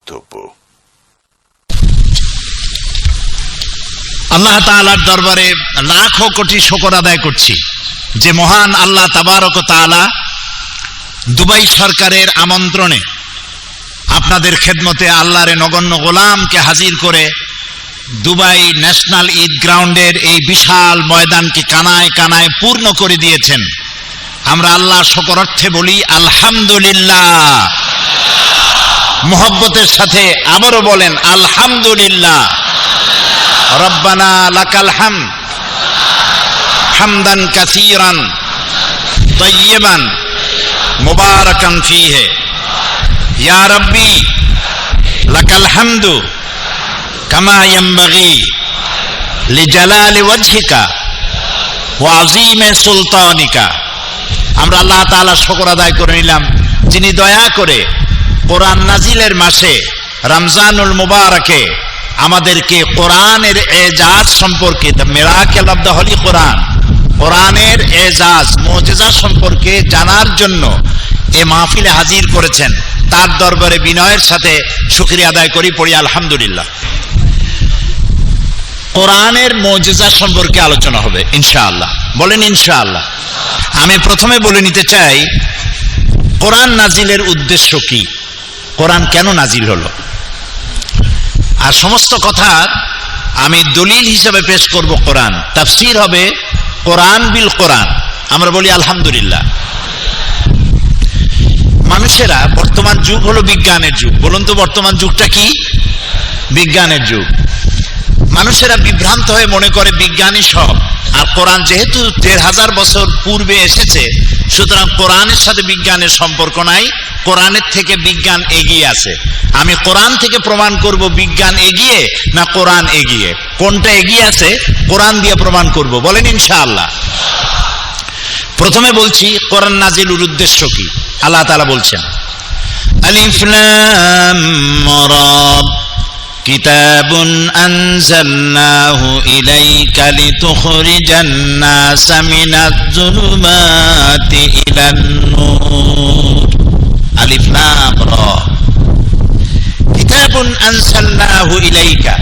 বক্তব্য। আল্লাহ তাআলার দরবারে লাখো কোটি শুকর আদায় করছি যে মহান আল্লাহ তাবারক ওয়া তাআলা দুবাই সরকারের আমন্ত্রণে আপনাদের খেদমতে আল্লাহর নগণ্য গোলামকে হাজির করে দুবাই ন্যাশনাল ঈদ গ্রাউন্ডের এই বিশাল ময়দানকে কানায় কানায় পূর্ণ করে দিয়েছেন। আমরা আল্লাহ শুকর অর্থে বলি আলহামদুলিল্লাহ। মোহব্বতের সাথে আবারও বলেন আলহামদুলিল্লাহ। রব্বানা লাকাল হামদ হামদান কাসীরান তাইয়্যিবান মুবারাকান ফীহি ইয়া রাব্বি লাকাল হামদু কামা ইয়ানবাগি লিজালালি ওয়াজহিকা ওয়া আযীমি সুলতানিকা। আমরা আল্লাহ তাআলা শুকর আদায় করে নিলাম যিনি দয়া করে কোরআন নাজিলের মাসে রমজানুল মুবারকে আমাদেরকে কোরআনের এজাজ সম্পর্কে, the miracle of the holy Quran, কোরআনের এজাজ মুজিজা সম্পর্কে জানার জন্য এই মাহফিলে হাজির করেছেন। তার দরবারে বিনয়ের সাথে শুকরিয়া আদায় করি, পড়ি আলহামদুলিল্লাহ। কোরআনের মুজিজা সম্পর্কে আলোচনা হবে ইনশাআল্লাহ। বলেন ইনশাআল্লাহ। আমি প্রথমে বলে নিতে চাই কোরআন নাজিলের উদ্দেশ্য কি, কোরআন কেন নাজিল হলো, আর সমস্ত কথার আমি দলিল হিসেবে পেশ করব কোরআন। তাফসীর হবে কোরআন বিল কোরআন। আমরা বলি আলহামদুলিল্লাহ। মানুষেরা, বর্তমান যুগ হলো বিজ্ঞানের যুগ। বলুন তো বর্তমান যুগটা কি? বিজ্ঞানের যুগ। মানুষেরা বিভ্রান্ত হয়ে মনে করে বিজ্ঞানই সব, আর কোরআন যেহেতু ১৫০০ বছর পূর্বে এসেছে সুতরাং কোরআনের সাথে বিজ্ঞানের সম্পর্ক নাই, কোরআনের থেকে বিজ্ঞান এগিয়ে আছে। আমি কোরআন থেকে প্রমাণ করব বিজ্ঞান এগিয়ে না কোরআন এগিয়ে। কোনটা এগিয়ে আছে কোরআন দিয়ে প্রমাণ করব। বলেন ইনশাআল্লাহ। প্রথমে বলছি কোরআন নাজিলের উদ্দেশ্য কি। আল্লাহ তাআলা বলছেন আলিফ লাম রা কিতাবুন আনজালনাহু ইলাইকা লিতুখরিজান নাসা মিনাজ যুলুমাতি ইলান নূর। আলিফ লাম রা কিতাবুন আনজালনাহু ইলাইকা,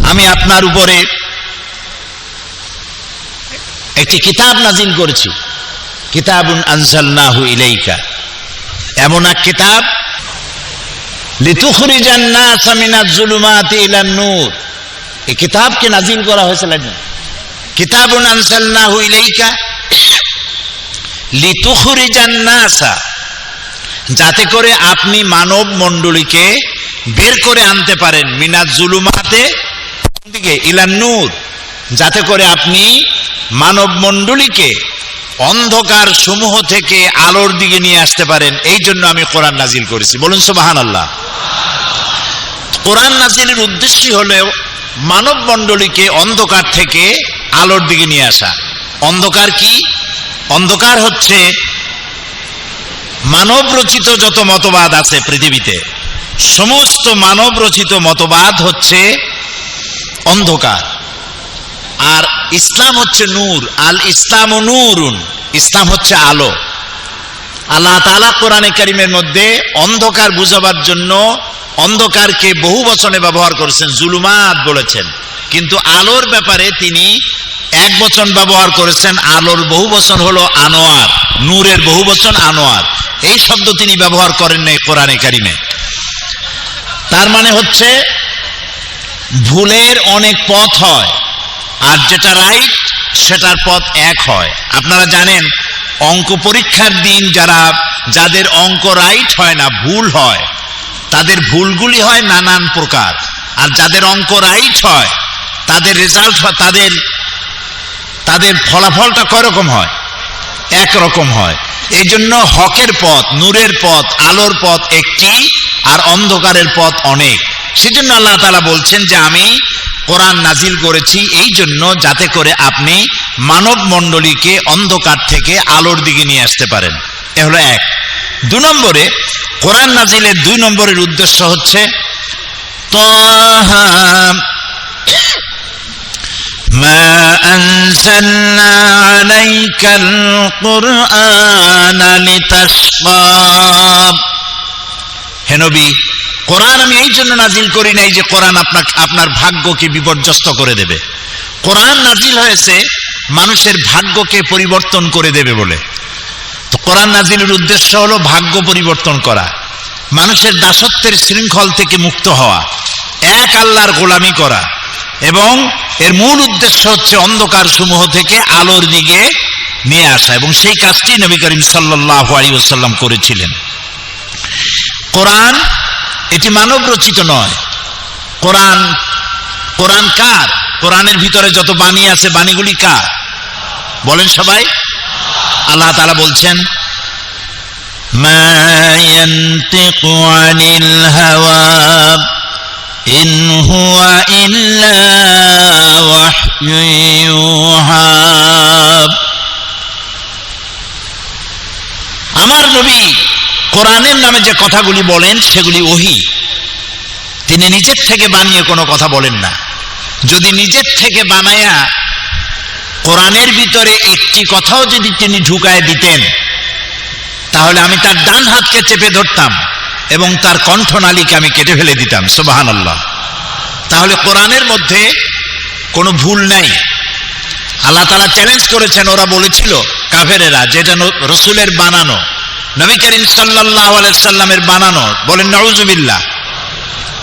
আমি আপনার উপরে একটি কিতাব নাজিল করেছি। কিতাবুন আনজালনাহু ইলাইকা, এমন এক কিতাব লিতুখরিজান নাসা মিনাজ যুলুমাতি ইলান নূর। এই কিতাবকে নাজিল করা হয়েছিল কিতাবুন আনজালনাহু ইলাইকা লিতুখরিজান নাসা, যাতে করে আপনি মানব মণ্ডলীকে বের করে আনতে পারেন মিনাজ যুলুমাতে দিকে ইলান নূর, যাতে করে আপনি মানব মণ্ডলীকে অন্ধকার সমূহ থেকে আলোর দিকে নিয়ে আসতে পারেন। এই জন্য আমি কোরআন নাজিল করেছি। বলুন সুবহানাল্লাহ। কোরআন নাজিলের উদ্দেশ্যই হলো মানব মণ্ডলীকে অন্ধকার থেকে আলোর দিকে নিয়ে আসা। অন্ধকার কি? অন্ধকার হচ্ছে মানব রচিত যত মতবাদ আছে পৃথিবীতে, সমস্ত মানব রচিত মতবাদ হচ্ছে অন্ধকার, আর ইসলাম হচ্ছে নূর। আল ইসলাম নূরুন, ইসলাম হচ্ছে আলো। আল্লাহ তাআলা কোরআনে কারীমের মধ্যে অন্ধকার বুঝাবার জন্য অন্ধকারকে বহু বচনে ব্যবহার করেছেন, জুলুমাত বলেছেন, কিন্তু আলোর ব্যাপারে তিনি এক বচন ব্যবহার করেছেন। আলোর বহু বচন হলো আনোয়ার, নূরের বহু বচন আনোয়ার। এই শব্দ তিনি ব্যবহার করেন নাই কোরআনে কারীমে। তার মানে হচ্ছে ভুলের অনেক পথ হয়, আর যেটা রাইট সেটার পথ এক হয়। আপনারা জানেন অঙ্ক পরীক্ষার দিন যাদের অঙ্ক রাইট হয় না, ভুল হয়, তাদের ভুলগুলি হয় নানান প্রকার, আর যাদের অঙ্ক রাইট হয় তাদের রেজাল্ট হয়, তাদের ফলাফলটা কয়রকম হয়? একরকম হয়। এই জন্য হকের পথ, নূরের পথ, আলোর পথ একটি, আর অন্ধকারের পথ অনেক। সেজন্য আল্লাহ তাআলা বলছেন যে আমি কোরআন নাজিল করেছি এই জন্য যাতে করে আপনি মানব মণ্ডলীকে অন্ধকার থেকে আলোর দিকে নিয়ে আসতে পারেন। এ হলো এক। ২ নম্বরে কোরআন নাজিলের ২ নম্বরের উদ্দেশ্য হচ্ছে তাহা মা আনজালনা আলাইকাল কুরআনা লিতাশকা। হে নবী, কোরআন আমি এই জন্য নাজিল করি নাই যে কোরআন আপনার ভাগ্যকে বিপর্যস্ত করে দেবে। কোরআন নাজিল হয়েছে মানুষের ভাগ্যকে পরিবর্তন করে দেবে বলে। তো কোরআন নাজিলের উদ্দেশ্য হলো ভাগ্য পরিবর্তন করা, মানুষের দাসত্বের শৃঙ্খল থেকে মুক্ত হওয়া, এক আল্লাহর গোলামি করা, এবং এর মূল উদ্দেশ্য হচ্ছে অন্ধকার সমূহ থেকে আলোর দিকে নিয়ে আসা, এবং সেই কাজটি নবী করিম সাল্লাল্লাহু আলাইহি ওয়াসাল্লাম করেছিলেন। কোরআন এটি মানব রচিত নয়। কোরআন কার? কোরআনের ভিতরে যত বাণী আছে বাণীগুলি কার? বলেন সবাই। আল্লাহ তাআলা বলছেন, মা ইয়ানতিকু আনিল হাওয়া ইন হুয়া ইল্লা ওয়াহয়ুন ইউহা। আমার নবী কোরআনের নামে যে কথাগুলি বলেন সেগুলি ওহী। তিনি নিজের থেকে বানিয়ে কোনো কথা বলেন না। যদি নিজের থেকে বানায়া কোরআনের ভিতরে একটি কথাও যদি তিনি ঢুকায় দিতেন, তাহলে আমি তার ডান হাতকে চেপে ধরতাম এবং তার কণ্ঠনালীকে আমি কেটে ফেলে দিতাম। সুবহানাল্লাহ। তাহলে কোরআনের মধ্যে কোনো ভুল নাই। আল্লাহ তাআলা চ্যালেঞ্জ করেছেন, ওরা বলেছিল কাফেরেরা যেটা রাসূলের বানানো, নবী করিম সাল্লাল্লাহু আলাইহি সাল্লামের বানানো। বলেন নাউযুবিল্লাহ।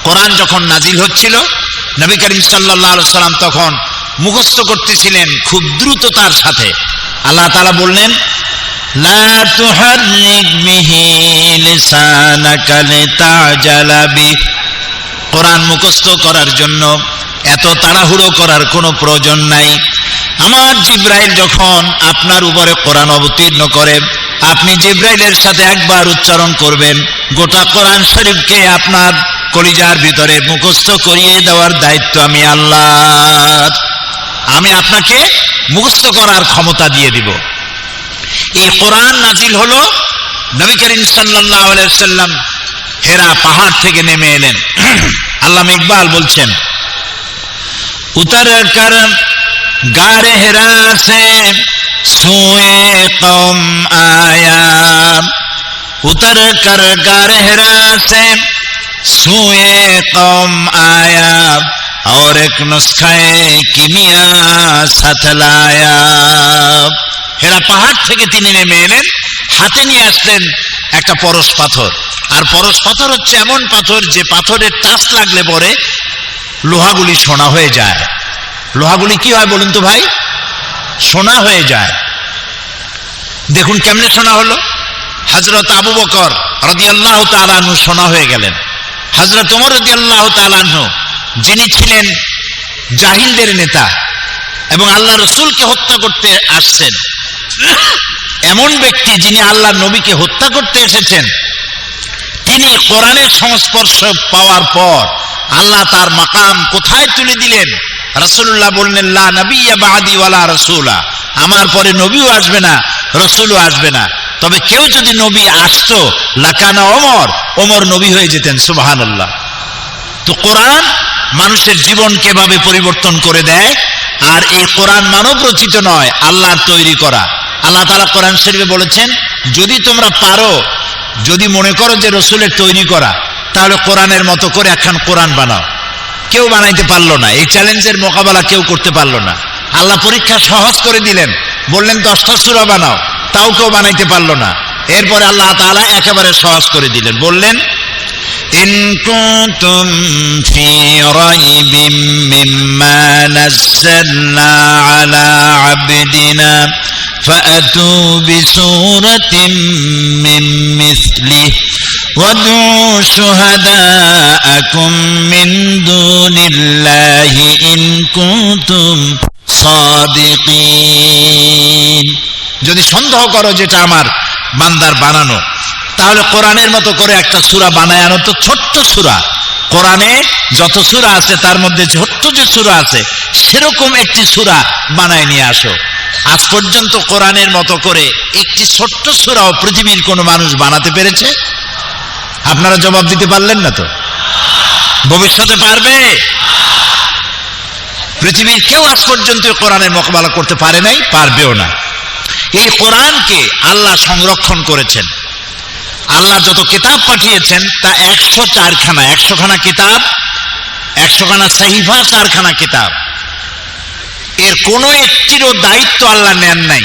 কোরআন যখন নাজিল হচ্ছিল, নবী করিম সাল্লাল্লাহু আলাইহি সাল্লাম তখন মুখস্থ করতেছিলেন খুব দ্রুততার সাথে। আল্লাহ তাআলা বললেন, লা তুহাররিক বিহি লিসানাকা লিতাজালা বিহি। কোরআন মুখস্থ করার জন্য এত তাড়াহুড়ো করার কোনো প্রয়োজন নাই। আমার জিবরাইল যখন আপনার উপরে কোরআন অবতীর্ণ করে, আপনি জিবরাইলের সাথে একবার উচ্চারণ করবেন, গোটা কোরআন শরীফকে আপনার কলিজার ভিতরে মুখস্থ করিয়ে দেওয়ার দায়িত্ব আমি আল্লাহর। আমি আপনাকে মুখস্থ করার ক্ষমতা দিয়ে দিব। এই কোরআন নাজিল হলো, নবী করিম সাল্লাল্লাহু আলাইহি ওয়াসাল্লাম হেরা পাহাড় থেকে নেমে এলেন। আল্লামা ইকবাল বলছেন, উতর কর গারে হেরা সে সুয়ে কওম আয়া, উতর কর গারে হেরা সে সুয়ে কওম আয়া, और एक नुस्खाए किमिया साथ लाया। হেরা পাহাড় থেকে তিনি নেমে এলেন, হাতে নিয়ে আসলেন একটা পরশ পাথর। আর পরশ পাথর হচ্ছে এমন পাথর যে পাথরের টাচ লাগলে পরে লোহাগুলি সোনা হয়ে যায়। লোহাগুলি কি হয় বলুন তো ভাই? সোনা হয়ে যায়। দেখুন কেমনে সোনা হলো। হযরত আবু বকর রাদিয়াল্লাহু তাআলা আনহু সোনা হয়ে গেলেন। হযরত ওমর রাদিয়াল্লাহু তাআলা আনহু, যিনি ছিলেন জাহিলদের নেতা এবং আল্লাহ রসুলকে হত্যা করতে আসছেন, এমন ব্যক্তি যিনি আল্লাহ নবীকে হত্যা করতে এসেছেন, তিনি কোরআনের সংস্পর্শ পাওয়ার পর আল্লাহ তার মাকাম কোথায় তুলে দিলেন। রাসূলুল্লাহ বললেন, লা নবিয়্যা বা'দি ওয়ালা রাসূলা, আমার পরে নবীও আসবে না, রাসূলও আসবে না। তবে কেউ যদি নবী আসতো, লাকানা ওমর নবী হয়ে যেতেন। সুবহানাল্লাহ। তো কোরআন মানুষের জীবন কিভাবে পরিবর্তন করে দেয়। আর এই কোরআন মানব রচিত নয়, আল্লাহর তৈরি করা। আল্লাহ তাআলা কোরআন শরীফে বলেছেন, যদি তোমরা পারো, যদি মনে করো যে রাসূলের তৈরি করা, তাহলে কোরআনের মতো করে একখান কোরআন বানাও। কেউ বানাইতে পারলো না। এই চ্যালেঞ্জের মোকাবেলা কেউ করতে পারলো না। আল্লাহ পরীক্ষা সহজ করে দিলেন, বললেন 10টা সূরা বানাও, তাও কেউ বানাইতে পারলো না। এরপরে আল্লাহ তাআলা একেবারে সহজ করে দিলেন, বললেন, ইন কুনতুম ফি রাইবিম মিম্মা নাযালনা আলা আবদিনা ফাআতু বিসূরাতিন মিন মিসলিহি ওয়াদউ শুহাদাআকুম মিন দুনিল্লাহি ইন কুনতুম সাদিকিন। যদি সন্দেহ করো যেটা আমার বান্দার বানানো, তাহলে কোরআনের মতো করে একটা সূরা বানায় আনো। তো ছোট্ট সূরা, কোরআনে যত সূরা আছে তার মধ্যে ছোট্ট যে সূরা আছে সেরকম একটি সূরা বানায় নিয়ে আসো। আজ পর্যন্ত কোরআনের মতো করে একটি ছোট্ট সূরাও পৃথিবীর কোনো মানুষ বানাতে পেরেছে? আপনারা জবাব দিতে পারলেন না তো। ভবিষ্যতে পারবে? পৃথিবীর কেউ আজ পর্যন্ত কোরআনের মোকাবেলা করতে পারে নাই, পারবেও না। এই কোরআনকে আল্লাহ সংরক্ষণ করেছেন। আল্লাহ যত কিতাব পাঠিয়েছেন তা 104খানা, 100খানা কিতাব, 100খানা সাহিফা, 4খানা কিতাব। এর কোনো একটিরও দায়িত্ব আল্লাহ নেন নাই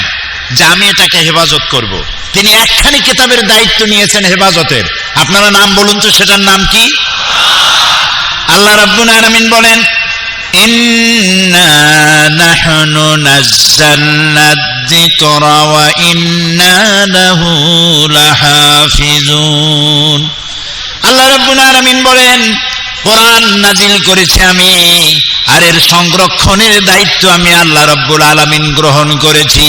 যে আমি এটাকে হেফাজত করব। তিনি একখানি কিতাবের দায়িত্ব নিয়েছেন হেফাজতের। আপনারা নাম বলুন তো, সেটার নাম কি? আল্লাহ রাব্বুল আলামিন বলেন, ইন্না নাহনু নাযালনা যিকরা ওয়া ইন্না লাহু লাহাফিজুন। আল্লাহ রাব্বুল আলামিন বলেন, কোরআন নাজিল করেছি আমি, আর এর সংরক্ষণের দায়িত্ব আমি আল্লাহ রাব্বুল আলামিন গ্রহণ করেছি।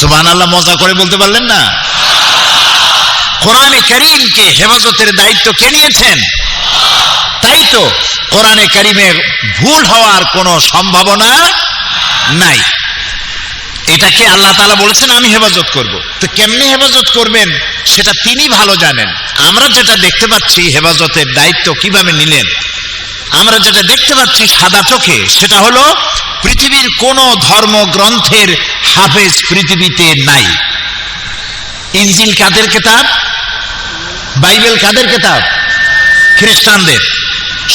সুবহানাল্লাহ, মজা করে বলতে পারলেন না? কোরআনে কারীমকে হেফাজতের দায়িত্ব কে নিয়েছেন? তাই তো কোরআনে কারীমে ভুল হওয়ার কোনো সম্ভাবনা নাই। এটাকে আল্লাহ তাআলা বলেছেন আমি হেফাজত করব। তো কেমনে হেফাজত করবেন সেটা তিনি ভালো জানেন। আমরা যেটা দেখতে পাচ্ছি হেফাজতের দায়িত্ব কিভাবে নিলেন, আমরা যেটা দেখতে পাচ্ছি সাদা চোখে, সেটা হলো পৃথিবীর কোন ধর্মগ্রন্থের হাফেজ পৃথিবীতে নাই। ইনজিল কাদের কিতাব? বাইবেল কাদের কিতাব? খ্রিস্টানদের।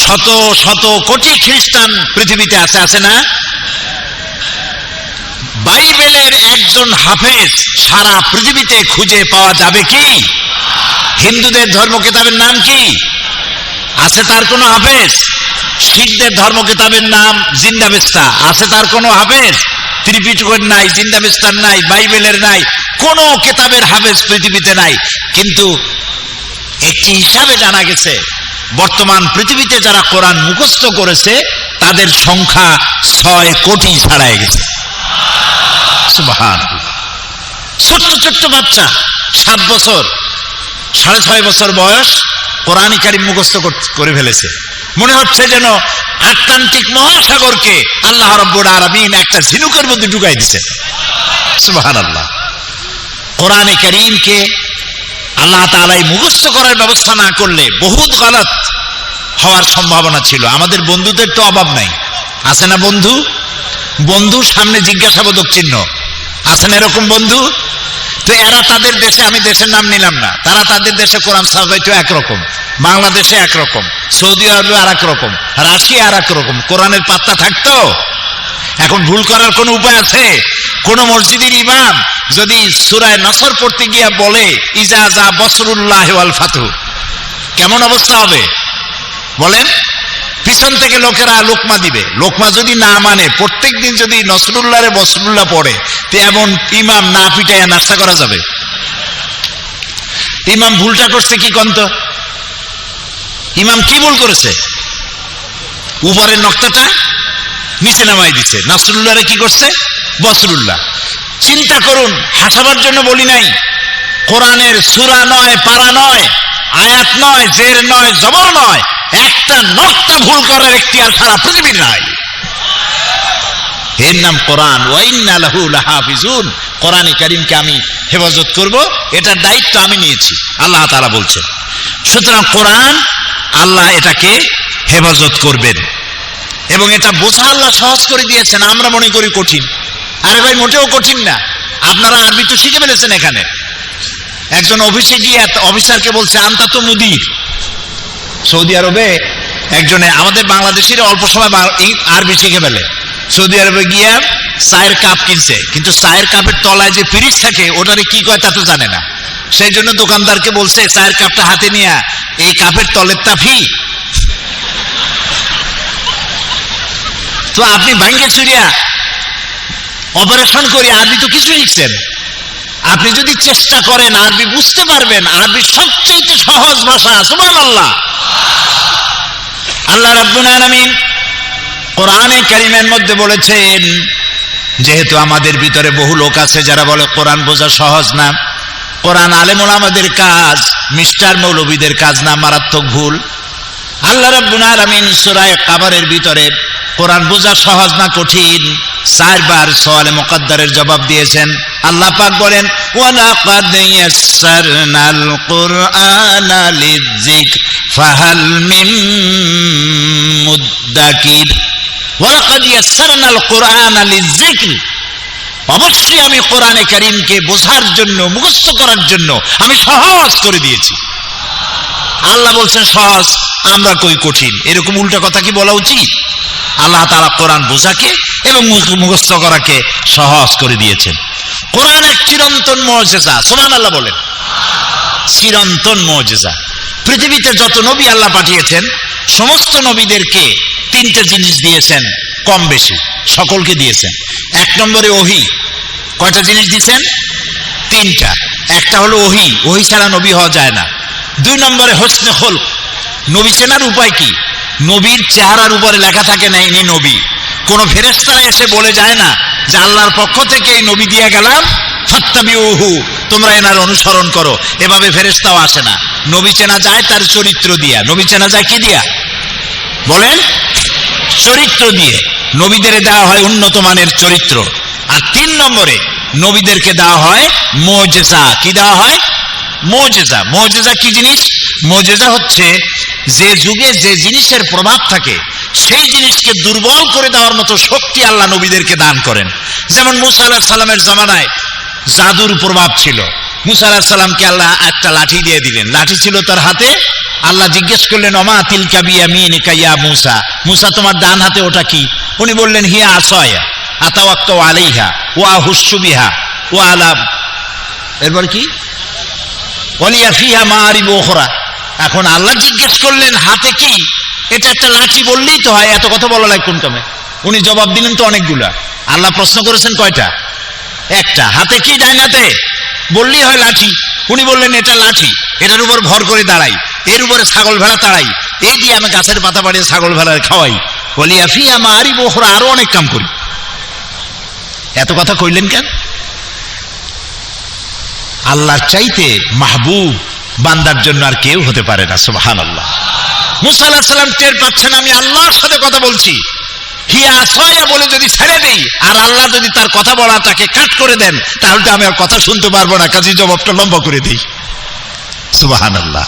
শত শত কোটি খ্রিস্টান পৃথিবীতে আছে, আছে না? বাইবেলের একজন হাফেজ সারা পৃথিবীতে খুঁজে পাওয়া যাবে কি? হিন্দুদের ধর্ম কিতাবের নাম কি? আছে তার কোনো হাফেজ? শিখদের ধর্ম কিতাবের নাম জিন্দাবেস্তা, আছে তার কোনো হাফেজ? ত্রিপিটকের নাই, জিন্দাবেস্তার নাই, বাইবেলের নাই, কোন কিতাবের হাফেজ পৃথিবীতে নাই। কিন্তু একটি হিসাবে জানা গেছে বর্তমান পৃথিবীতে যারা কোরআন মুখস্থ করেছে তাদের সংখ্যা 6 কোটি ছাড়াই গেছে। সুবহানাল্লাহ। ছোট্ট ছোট্ট বাচ্চা 7 বছর, 6.5 বছর বয়স, কোরআন কারীম মুখস্থ করে ফেলেছে। মনে হচ্ছে যেন আটলান্টিক মহাসাগরকে আল্লাহ রাব্বুল আলামিন একটা ঝিনুকের মধ্যে ঢুকাই দিয়েছেন। সুবহানাল্লাহ। কোরআনে কারীমকে আল্লাহ তাআলা মুখস্থ করার ব্যবস্থা না করলে বহুত গলত হওয়ার সম্ভাবনা ছিল। আমাদের বন্ধুদের তো অভাব নাই, আছে না বন্ধু? বন্ধু সামনে জিজ্ঞাসাবোধক চিহ্ন, আছেন এরকম বন্ধু? তো এরা তাদের দেশে, আমি দেশের নাম নিলাম না, তারা তাদের দেশে কোরআন সাজাইতো একরকম, বাংলাদেশে একরকম, সৌদি আরবে আর এক রকম, রাশিয়া আর এক রকম। কোরআনের পাত্তা থাকতো? এখন ভুল করার কোন উপায় আছে? কোন মসজিদের ইমাম যদি সূরা নসর পড়তে গিয়া বলে ইজা যা বসরুল্লাহ ওয়াল ফাতহু, কেমন অবস্থা হবে বলেন? পিছন থেকে লোকেরা লোকমা দিবে। লোকমা যদি না মানে, প্রত্যেকদিন যদি নসরুল্লাহ রে বসরুল্লাহ পড়ে, তো এমন ইমাম না পিটাইয়া নাস্তা করা যাবে? ইমাম ভুলটা করছে কি কন্ত? ইমাম কি ভুল করেছে? উপরের নক্তাটা নিচে নামাই দিছে। নসরুল্লাহ রে কি করছে? বসরুল্লাহ। চিন্তা করুন, হাসাবার জন্য বলি নাই। কোরআনের সূরা নয়, পারা নয়, আয়াত নয়, জের নয়, জবর নয়, একটা নক্তা ভুল করার এখতিয়ার সারা পৃথিবীর নাই। এর নাম কোরআন। ওয়া ইন্না লাহু লাহাফিজুন। কোরআনে কারীমকে আমি হেফাজত করব, এটার দায়িত্ব আমি নিয়েছি, আল্লাহ তাআলা বলছেন। সুতরাং কোরআন আল্লাহ এটাকে হেফাজত করবেন, এবং এটা বোঝা আল্লাহ সহজ করে দিয়েছেন। আমরা মনে করি কঠিন। আরে ভাই, মোটেও কঠিন না। আপনারা আরবি তো শিখে ফেলেছেন। এখানে একজন অফিসে গিয়ে অফিসারকে বলছে আনতা তো মুদির। সৌদি আরবে একজনে, আমাদের বাংলাদেশের অল্প সময় আরবি শিখে ফেলে। সৌদি আরবে গিয়া চায়ের কাপ কিনছে, কিন্তু চায়ের কাপের তলায় যে পিরিচ থাকে ওটারে কি কয় তা তো জানে না। সেই জন্য দোকানদারকে বলছে চায়ের কাপটা হাতে নিয়ে এই কাপের তলের তা ফি। তো আপনি ভাঙ্গে চুরিয়া অপারেশন করে আরবি তো কিছু শিখছেন। আপনি যদি চেষ্টা করেন আরবি বুঝতে পারবেন। আরবি সবচেয়ে সহজ ভাষা। সুবহানাল্লাহ। আল্লাহ রাব্বুল আলামিন কোরআনে কারীমের মধ্যে বলেছেন, যেহেতু আমাদের ভিতরে বহু লোক আছে যারা বলে কোরআন বোঝা সহজ না, কোরআন আলেম ওলামাদের কাজ, মিস্টার মৌলবীদের কাজ না, মারাত্মক ভুল। আল্লাহ রাব্বুল আলামিন সূরা কামারের ভিতরে কোরআন বোঝা সহজ না কঠিন 4 বার সওয়ালে মুকদ্দারের জবাব দিয়েছেন। আল্লাহ পাক বলেন, ওয়ালাকাদ ইয়াসসারনাল কুরআনা লিযিকর ফাহাল মিন মুদ্দাকির। ওয়ালাকাদ ইয়াসসারনাল কুরআনা লিযিকর, অবশ্যই আমি কোরআনে কারীমকে বোঝার জন্য, মুখস্থ করার জন্য আমি সহজ করে দিয়েছি। আল্লাহ বলছেন সহজ, আমরা কই কঠিন। এরকম উল্টা কথা কি বলা উচিত? আল্লাহ তাআলা কোরআন বোঝাকে এবং মুখস্থ করাকে সহজ করে দিয়েছেন। কোরআন এক চিরন্তন মুজিজা, সুবহানাল্লাহ বলেন। চিরন্তন মুজিজা। পৃথিবীতে যত নবী আল্লাহ পাঠিয়েছেন সমস্ত নবীদেরকে তিনটে জিনিস দিয়েছেন, কম বেশি সকলকে দিয়েছেন। এক নম্বরে ওহী। কয়টা জিনিস দিয়েছেন? তিনটা। একটা হলো ওহী, ওহী ছাড়া নবী হওয়া যায় না। দুই নম্বরে হোসনে খুলক। নবী চেনার উপায় কি? নবীর চেহারার উপরে লেখা থাকে না ইনি নবী। কোন ফেরেশতারা এসে বলে যায় না যে আল্লাহর পক্ষ থেকে এই নবী দিয়ে গেলাম, ফাত্তাবিউহু, তোমরা এনার অনুসরণ করো। এভাবে ফেরেশতাও আসে না। নবী চেনা যায় তার চরিত্র দিয়া। নবী চেনা যায় কি দিয়া বলেন? চরিত্র দিয়ে। নবীদের দেওয়া হয় উন্নত মানের চরিত্র। আর তিন নম্বরে নবীদেরকে দেওয়া হয় মুজিজা। কি দেওয়া হয়? মুজিজা। মুজিজা কি জিনিস? মুজিজা হচ্ছে যে যুগে যে জিনিসের প্রভাব থাকে সেই জিনিসকে দুর্বল করে দেওয়ার মতো শক্তি আল্লাহ নবীদেরকে দান করেন। যেমন মুসা আলাইহিস সালামের জামানায় জাদুর প্রভাব ছিল। মুসা আলাইহিস সালামকে আল্লাহ একটা লাঠি দিয়ে দিলেন। লাঠি ছিল তার হাতে। আল্লাহ জিজ্ঞেস করলেন, ওমা তিলকা বিয়ামিনিকা ইয়া মুসা, মুসা তোমার ডান হাতে ওটা কি? উনি বললেন, হিয়া আসায়া আতাওয়াক্কাউ আলাইহা ওয়া আহুসসু বিহা ওয়া আলা, এরপর কি, ওয়ালিয়া ফিহা মাআরিবু উখরা। এখন আল্লাহ জিজ্ঞেস করলেন হাতে কি? এটা একটা লাঠি বললেই তো হয়, এত কথা বলা লাগে কোন কামে? উনি জবাব দিলেন তো অনেকগুলা। আল্লাহ প্রশ্ন করেছেন কয়টা? একটা। হাতে কি? ডান হাতে বললেই হয় লাঠি। উনি বললেন এটা লাঠি, এটার উপর ভর করে দাঁড়াই, এর উপরে ছাগল ভেড়া তাড়াই, এই দিয়ে আমি গাছের পাতা বাড়িয়ে ছাগল ভেড়ার খাওয়াই, ওয়ালিয়া ফিহা মাআরিবু উখরা, আরো অনেক কাম করি। এত কথা কইলেন কেন? আল্লাহর চাইতে মাহবুব বান্দার জন্য আর কেউ হতে পারে না। সুবহানাল্লাহ। মুসা আলাইহিস সালাম টের পাচ্ছেন আমি আল্লাহর সাথে কথা বলছি, হিয়া আসায়া বলে যদি ছেড়ে দেই আর আল্লাহ যদি তার কথা বলাটাকে কাট করে দেন তাহলে তো আমি আর কথা শুনতে পারবো না, কাজী জবাবটা লম্বা করে দিই। সুবহানাল্লাহ।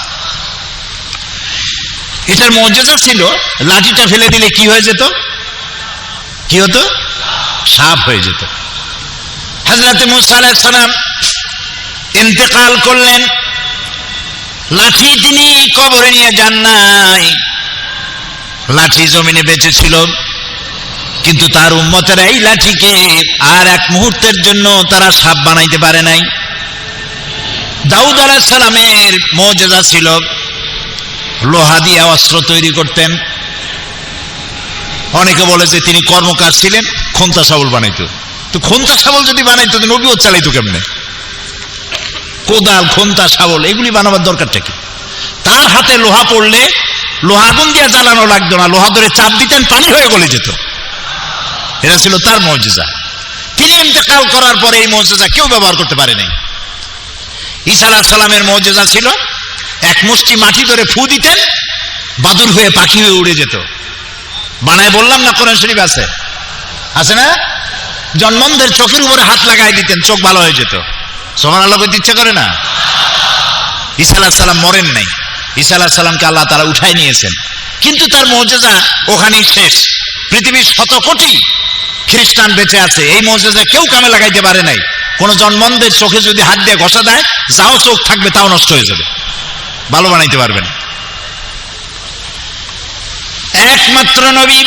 এটার মুজিজা ছিল লাঠিটা ফেলে দিলে কি হয়ে যেত? কি হতো? সাপ হয়ে যেত। হযরত মুসা আলাইহিস সালাম ইন্তেকাল করলেন, লাঠি তিনি কবরে নিয়ে যান নাই। লাঠি জমিনে বেঁচে ছিল, কিন্তু তার উম্মতেরা এই লাঠিকে আর এক মুহূর্তের জন্য তারা সাপ বানাইতে পারে নাই। দাউদ আলাইহিস সালামের মুজিজা ছিল লোহা দিয়ে অস্ত্র তৈরি করতেন। অনেকে বলে যে তিনি কর্মকার ছিলেন, খোন্তা শাবল বানাইতো। তো খোন্তা শাবল যদি বানাইতো তো নবীও চালাইতো কেমনে? কোদাল, খোন্তা, শাবল এগুলি বানাবার দরকারটা কি? তার হাতে লোহা পড়লে লোহা আগুন দিয়ে জ্বালানো লাগতো না, লোহা ধরে চাপ দিতেন, পানি হয়ে গলে যেত। এটা ছিল তার মুজিজা। তিনি ইন্তেকাল করার পরে এই মুজিজা কেউ ব্যবহার করতে পারে নাই। ঈসা আলাইহিস সালামের মুজিজা ছিল এক মুষ্টি মাটি ধরে ফু দিতেন, বাদুর হয়ে পাখি হয়ে উড়ে যেত। বানায় বললাম না, কোরআন শরীফ আছে, আছে না? জন্মন্ধের চোখের উপরে হাত লাগাই দিতেন, চোখ ভালো হয়ে যেত। সুবহানাল্লাহ বলতে ইচ্ছা করে না? ঈসা আলাইহিস সালাম মরেন নাই। ঈসা আলাইহিস সালামকে আল্লাহ তাআলা উঠাই নিয়েছেন, কিন্তু তার মুজিজা ওখানেই শেষ। পৃথিবীর শত কোটি খ্রিস্টান বেঁচে আছে, এই মুজিজা কেউ কামে লাগাইতে পারে নাই। কোন জন্মন্ধের চোখে যদি হাত দিয়ে ঘষা দেয়, যাও চোখ থাকবে তাও নষ্ট হয়ে যাবে, ভালো বানাইতে পারবেন। একমাত্র নবী,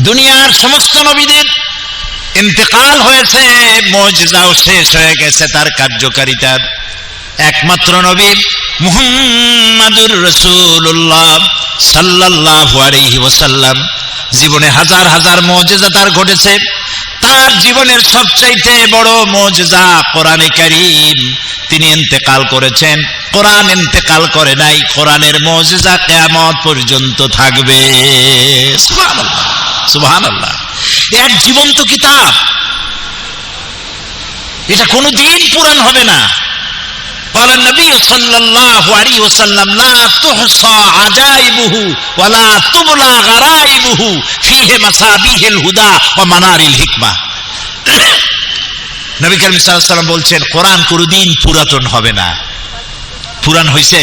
দুনিয়ার সমস্ত নবীদের ইন্তেকাল হয়েছে, মুজিজাও শেষ হয়ে গেছে তার কার্যকারিতার। একমাত্র নবী মুহাম্মাদুর রাসূলুল্লাহ সাল্লাল্লাহু আলাইহি ওয়াসাল্লাম, জীবনে হাজার হাজার মুজিজা তার ঘটেছে। তার জীবনের সবচাইতে বড় মুজিজা কোরআনে কারীম। তিনি ইন্তেকাল করেছেন, কোরআন ইন্তেকাল করে নাই। কোরআনের মুজিজা কিয়ামত পর্যন্ত থাকবে। সুবহানাল্লাহ, সুবহানাল্লাহ। এক জীবন্ত কিতাব, এটা কোনোদিন পুরান হবে না। قال النبي صلى الله عليه وسلم لا تحصى عجائبه ولا تبلى غرائبه فيه مصابيح الهدى ومنار الحكمة। নবী করিম সাল্লাল্লাহু আলাইহি ওয়াসাল্লাম বলছেন কোরআন কোনদিন পুরাতন হবে না। পুরান হইছে?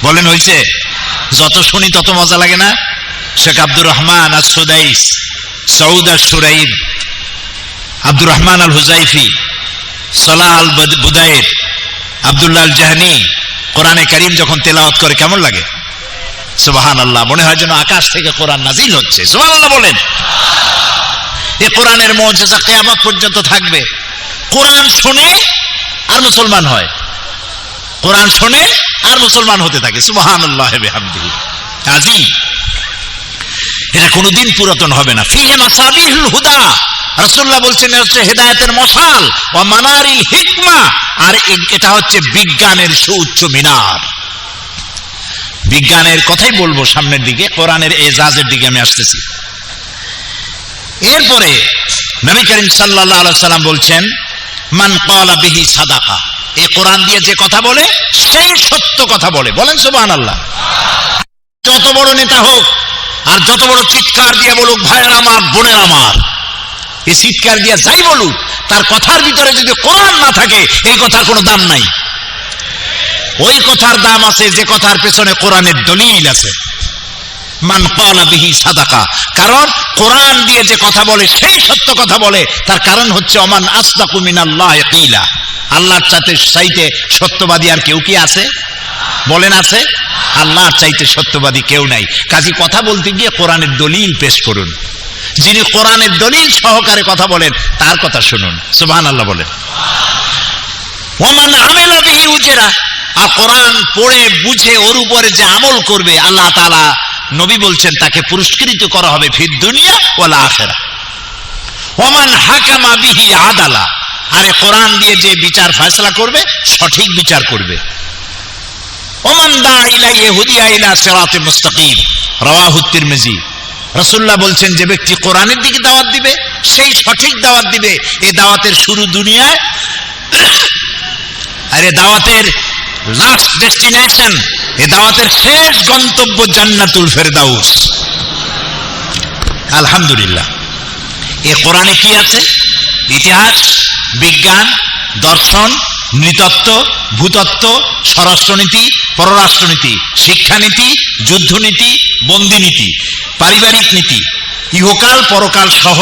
বলেন হইছে? যত শুনি তত মজা লাগে না? শেখ আব্দুর রহমান আস-সুদাইস, সৌদ আশ-শুরাইব, আব্দুর রহমান আল হুজাইফি, সালাহ আল বুদায়ের, আব্দুল্লাহ আল জাহানি কোরআনে কারীম যখন তেলাওয়াত করে কেমন লাগে? সুবহানাল্লাহ, মনে হয় যেন আকাশ থেকে কোরআন নাজিল হচ্ছে। সুবহানাল্লাহ বলেন। এই কোরআনের মুজিজা কিয়ামত পর্যন্ত থাকবে। কোরআন শোনে আর মুসলমান হয়, কোরআন শোনে আর মুসলমান হতে থাকে। সুবহানাল্লাহ বিহামদিহি আযীম। এটা কোনোদিন পুরাতন হবে না। ফিহি মাসাবিহুল হুদা, রাসূলুল্লাহ বলছেন হচ্ছে হেদায়েতের মশাল, ওয়া মানারিল হিকমা, আর এটা হচ্ছে বিজ্ঞানের সুউচ্চ মিনার। বিজ্ঞানের কথাই বলবো সামনের দিকে, কোরআনের এজাজের দিকে আমি আসতেছি। এরপরে নবী করিম সাল্লাল্লাহু আলাইহি সাল্লাম বলছেন, মান ক্বালা বিহি সাদাকা, এই কোরআন দিয়ে যে কথা বলে সেই সত্য কথা বলে। বলেন সুবহানাল্লাহ। যত বড় নেতা হোক আর যত বড় চিৎকার দিয়ে বলুক, ভাইয়ের আমার, বোনের আমার, এই চিৎকার দিয়ে যাই বলুক, তার কথার ভিতরে যদি কোরআন না থাকে এই কথার কোনো দাম নাই। ওই কথার দাম আছে যে কথার পেছনে কোরআনের দলিল আছে। মান ক্বালা বিহি সাদাকা, কারণ কোরআন দিয়ে যে কথা বলে সেই সত্য কথা বলে। তার কারণ হচ্ছে ওমান আসদাকু মিনাল্লাহি কিলা, আল্লাহর চাইতে সত্যবাদী আর কেউ কি আছে? বলেন আছে? আল্লাহর চাইতে সত্যবাদী কেউ নাই। কাজী কথা বলতে গিয়ে কোরআনের দলিল পেশ করুন। যিনি কোরআনের দলিল সহকারে কথা বলেন তার কথা শুনুন। সুবহানাল্লাহ বলেন। ওমান আমিলা বিহি উজরা, আর কোরআন পড়ে বুঝে ওর উপরে যে আমল করবে আল্লাহ তাআলা নবী বলছেন তাকে পুরস্কৃত করা হবে ফিদ দুনিয়া ওয়াল আখিরা। ওমান হাকামা বিহি আদালা, আরে কোরআন দিয়ে যে বিচার ফয়সালা করবে সঠিক বিচার করবে। ওমান দা ইলাইহি হুদিয়া ইলা সিরাতিল মুস্তাকিম, রাওয়াহু তিরমিজি। রাসূলুল্লাহ বলছেন যে ব্যক্তি কোরআনের দিকে দাওয়াত দিবে সেই সঠিক দাওয়াত দিবে। এই দাওয়াতের শুরু দুনিয়ায়, আর এই দাওয়াতের লাস্ট ডেস্টিনেশন, এই দাওয়াতের শেষ গন্তব্য জান্নাতুল ফেরদাউস। আলহামদুলিল্লাহ। এই কোরআনে কি আছে? ইতিহাস, বিজ্ঞান, দর্শন, নৃতত্ত্ব, ভূতত্ত্ব, স্বরাষ্ট্রনীতি, পররাষ্ট্রনীতি, শিক্ষানীতি, যুদ্ধনীতি, বন্দিনীতি, পারিবারিক নীতি, ইহকাল পরকাল সহ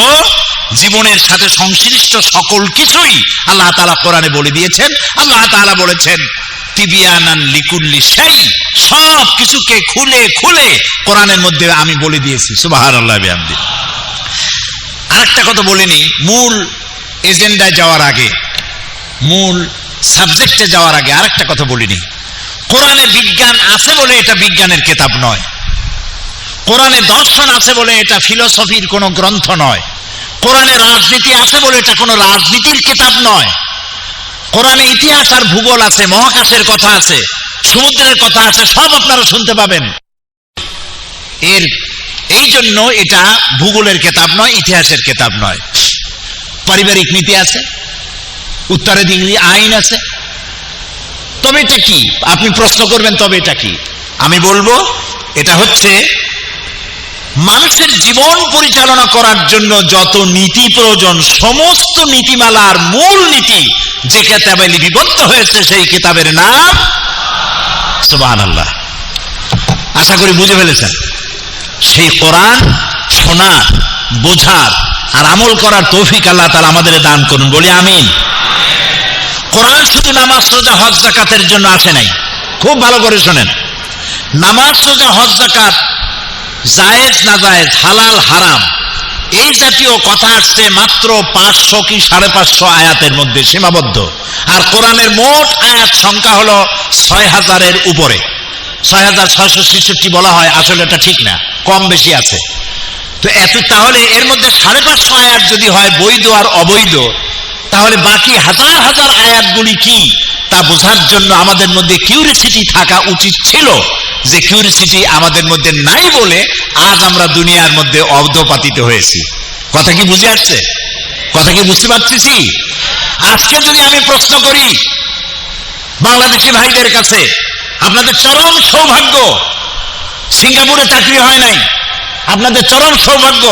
জীবনের সাথে সংশ্লিষ্ট সকল কিছুই আল্লাহ তাআলা কোরআনে বলে দিয়েছেন। আল্লাহ তাআলা বলেছেন তিবিয়ানান লিকুল্লি শাই, সব কিছুকে খুলে খুলে কোরআনের মধ্যে আমি বলে দিয়েছি। সুবহানাল্লাহ বিহামদিহি। আরেকটা কথা বলিনি, মূল এজেন্ডায় যাওয়ার আগে, মূল সাবজেক্টে যাওয়ার আগে আরেকটা কথা বলিনি। কোরআনে বিজ্ঞান আছে বলে এটা বিজ্ঞানের কিতাব নয়। কোরআনে দর্শন আছে বলে এটা ফিলোসফির কোনো গ্রন্থ নয়। কোরআনে রাজনীতি আছে বলে এটা কোনো রাজনীতির কিতাব নয়। কোরআনে ইতিহাস আর ভূগোল আছে, মহাকাশের কথা আছে, সমুদ্রের কথা আছে, সব আপনারা শুনতে পাবেন। এই জন্য এটা ভূগোলের কিতাব নয়, ইতিহাসের কিতাব নয়। পারিবারিক নীতি আছে, উত্তরাধিকারী আইন আছে। তবে এটা কি? আপনি প্রশ্ন করবেন তবে এটা কি? আমি বলবো এটা হচ্ছে মানুষের জীবন পরিচালনা করার জন্য যত নীতি প্রয়োজন, সমস্ত নীতিমালার মূল নীতি যে কিতাবে লিপিবদ্ধ হয়েছে সেই কিতাবের নাম সুবহানাল্লাহ। আশা করি বুঝে ফেলেছেন। সেই কোরআন শোনার, বোঝার আর আমল করার তৌফিক আল্লাহ তাআলা আমাদের দান করুন, বলি আমিন। কোরআন শুধু নামাজ, রোজা, হজ, যাকাতের জন্য আসে নাই। খুব ভালো করে শোনেন। নামাজ, রোজা, হজ, যাকাত, জায়েজ না জায়েজ, হালাল হারাম, এই জাতীয় কথা আসছে মাত্র 500 কি 550 আয়াতের মধ্যে সীমাবদ্ধ। আর কোরআনের মোট আয়াত সংখ্যা হলো 6000-এর উপরে। 6666 বলা হয়, আসলে এটা ঠিক না, কম বেশি আছে। তো তাহলে এর মধ্যে 550 আয়াত যদি হয় বৈধ আর অবৈধ, তাহলে বাকি হাজার হাজার আয়াতগুলি কি তা বোঝার জন্য আমাদের মধ্যে কিউরিসিটি থাকা উচিত ছিল। যে কিউরিসিটি আমাদের মধ্যে নাই বলে আজ আমরা দুনিয়ার মধ্যে অধঃপাতিত হয়েছি। কথা কি বুঝে আসছে? কথা কি বুঝতে পারতেছি? আজকে যদি আমি প্রশ্ন করি বাংলাদেশি ভাইদের কাছে, আপনাদের চরম সৌভাগ্য, সিঙ্গাপুরে চাকরি হয় নাই, আপনাদের চরম সৌভাগ্য।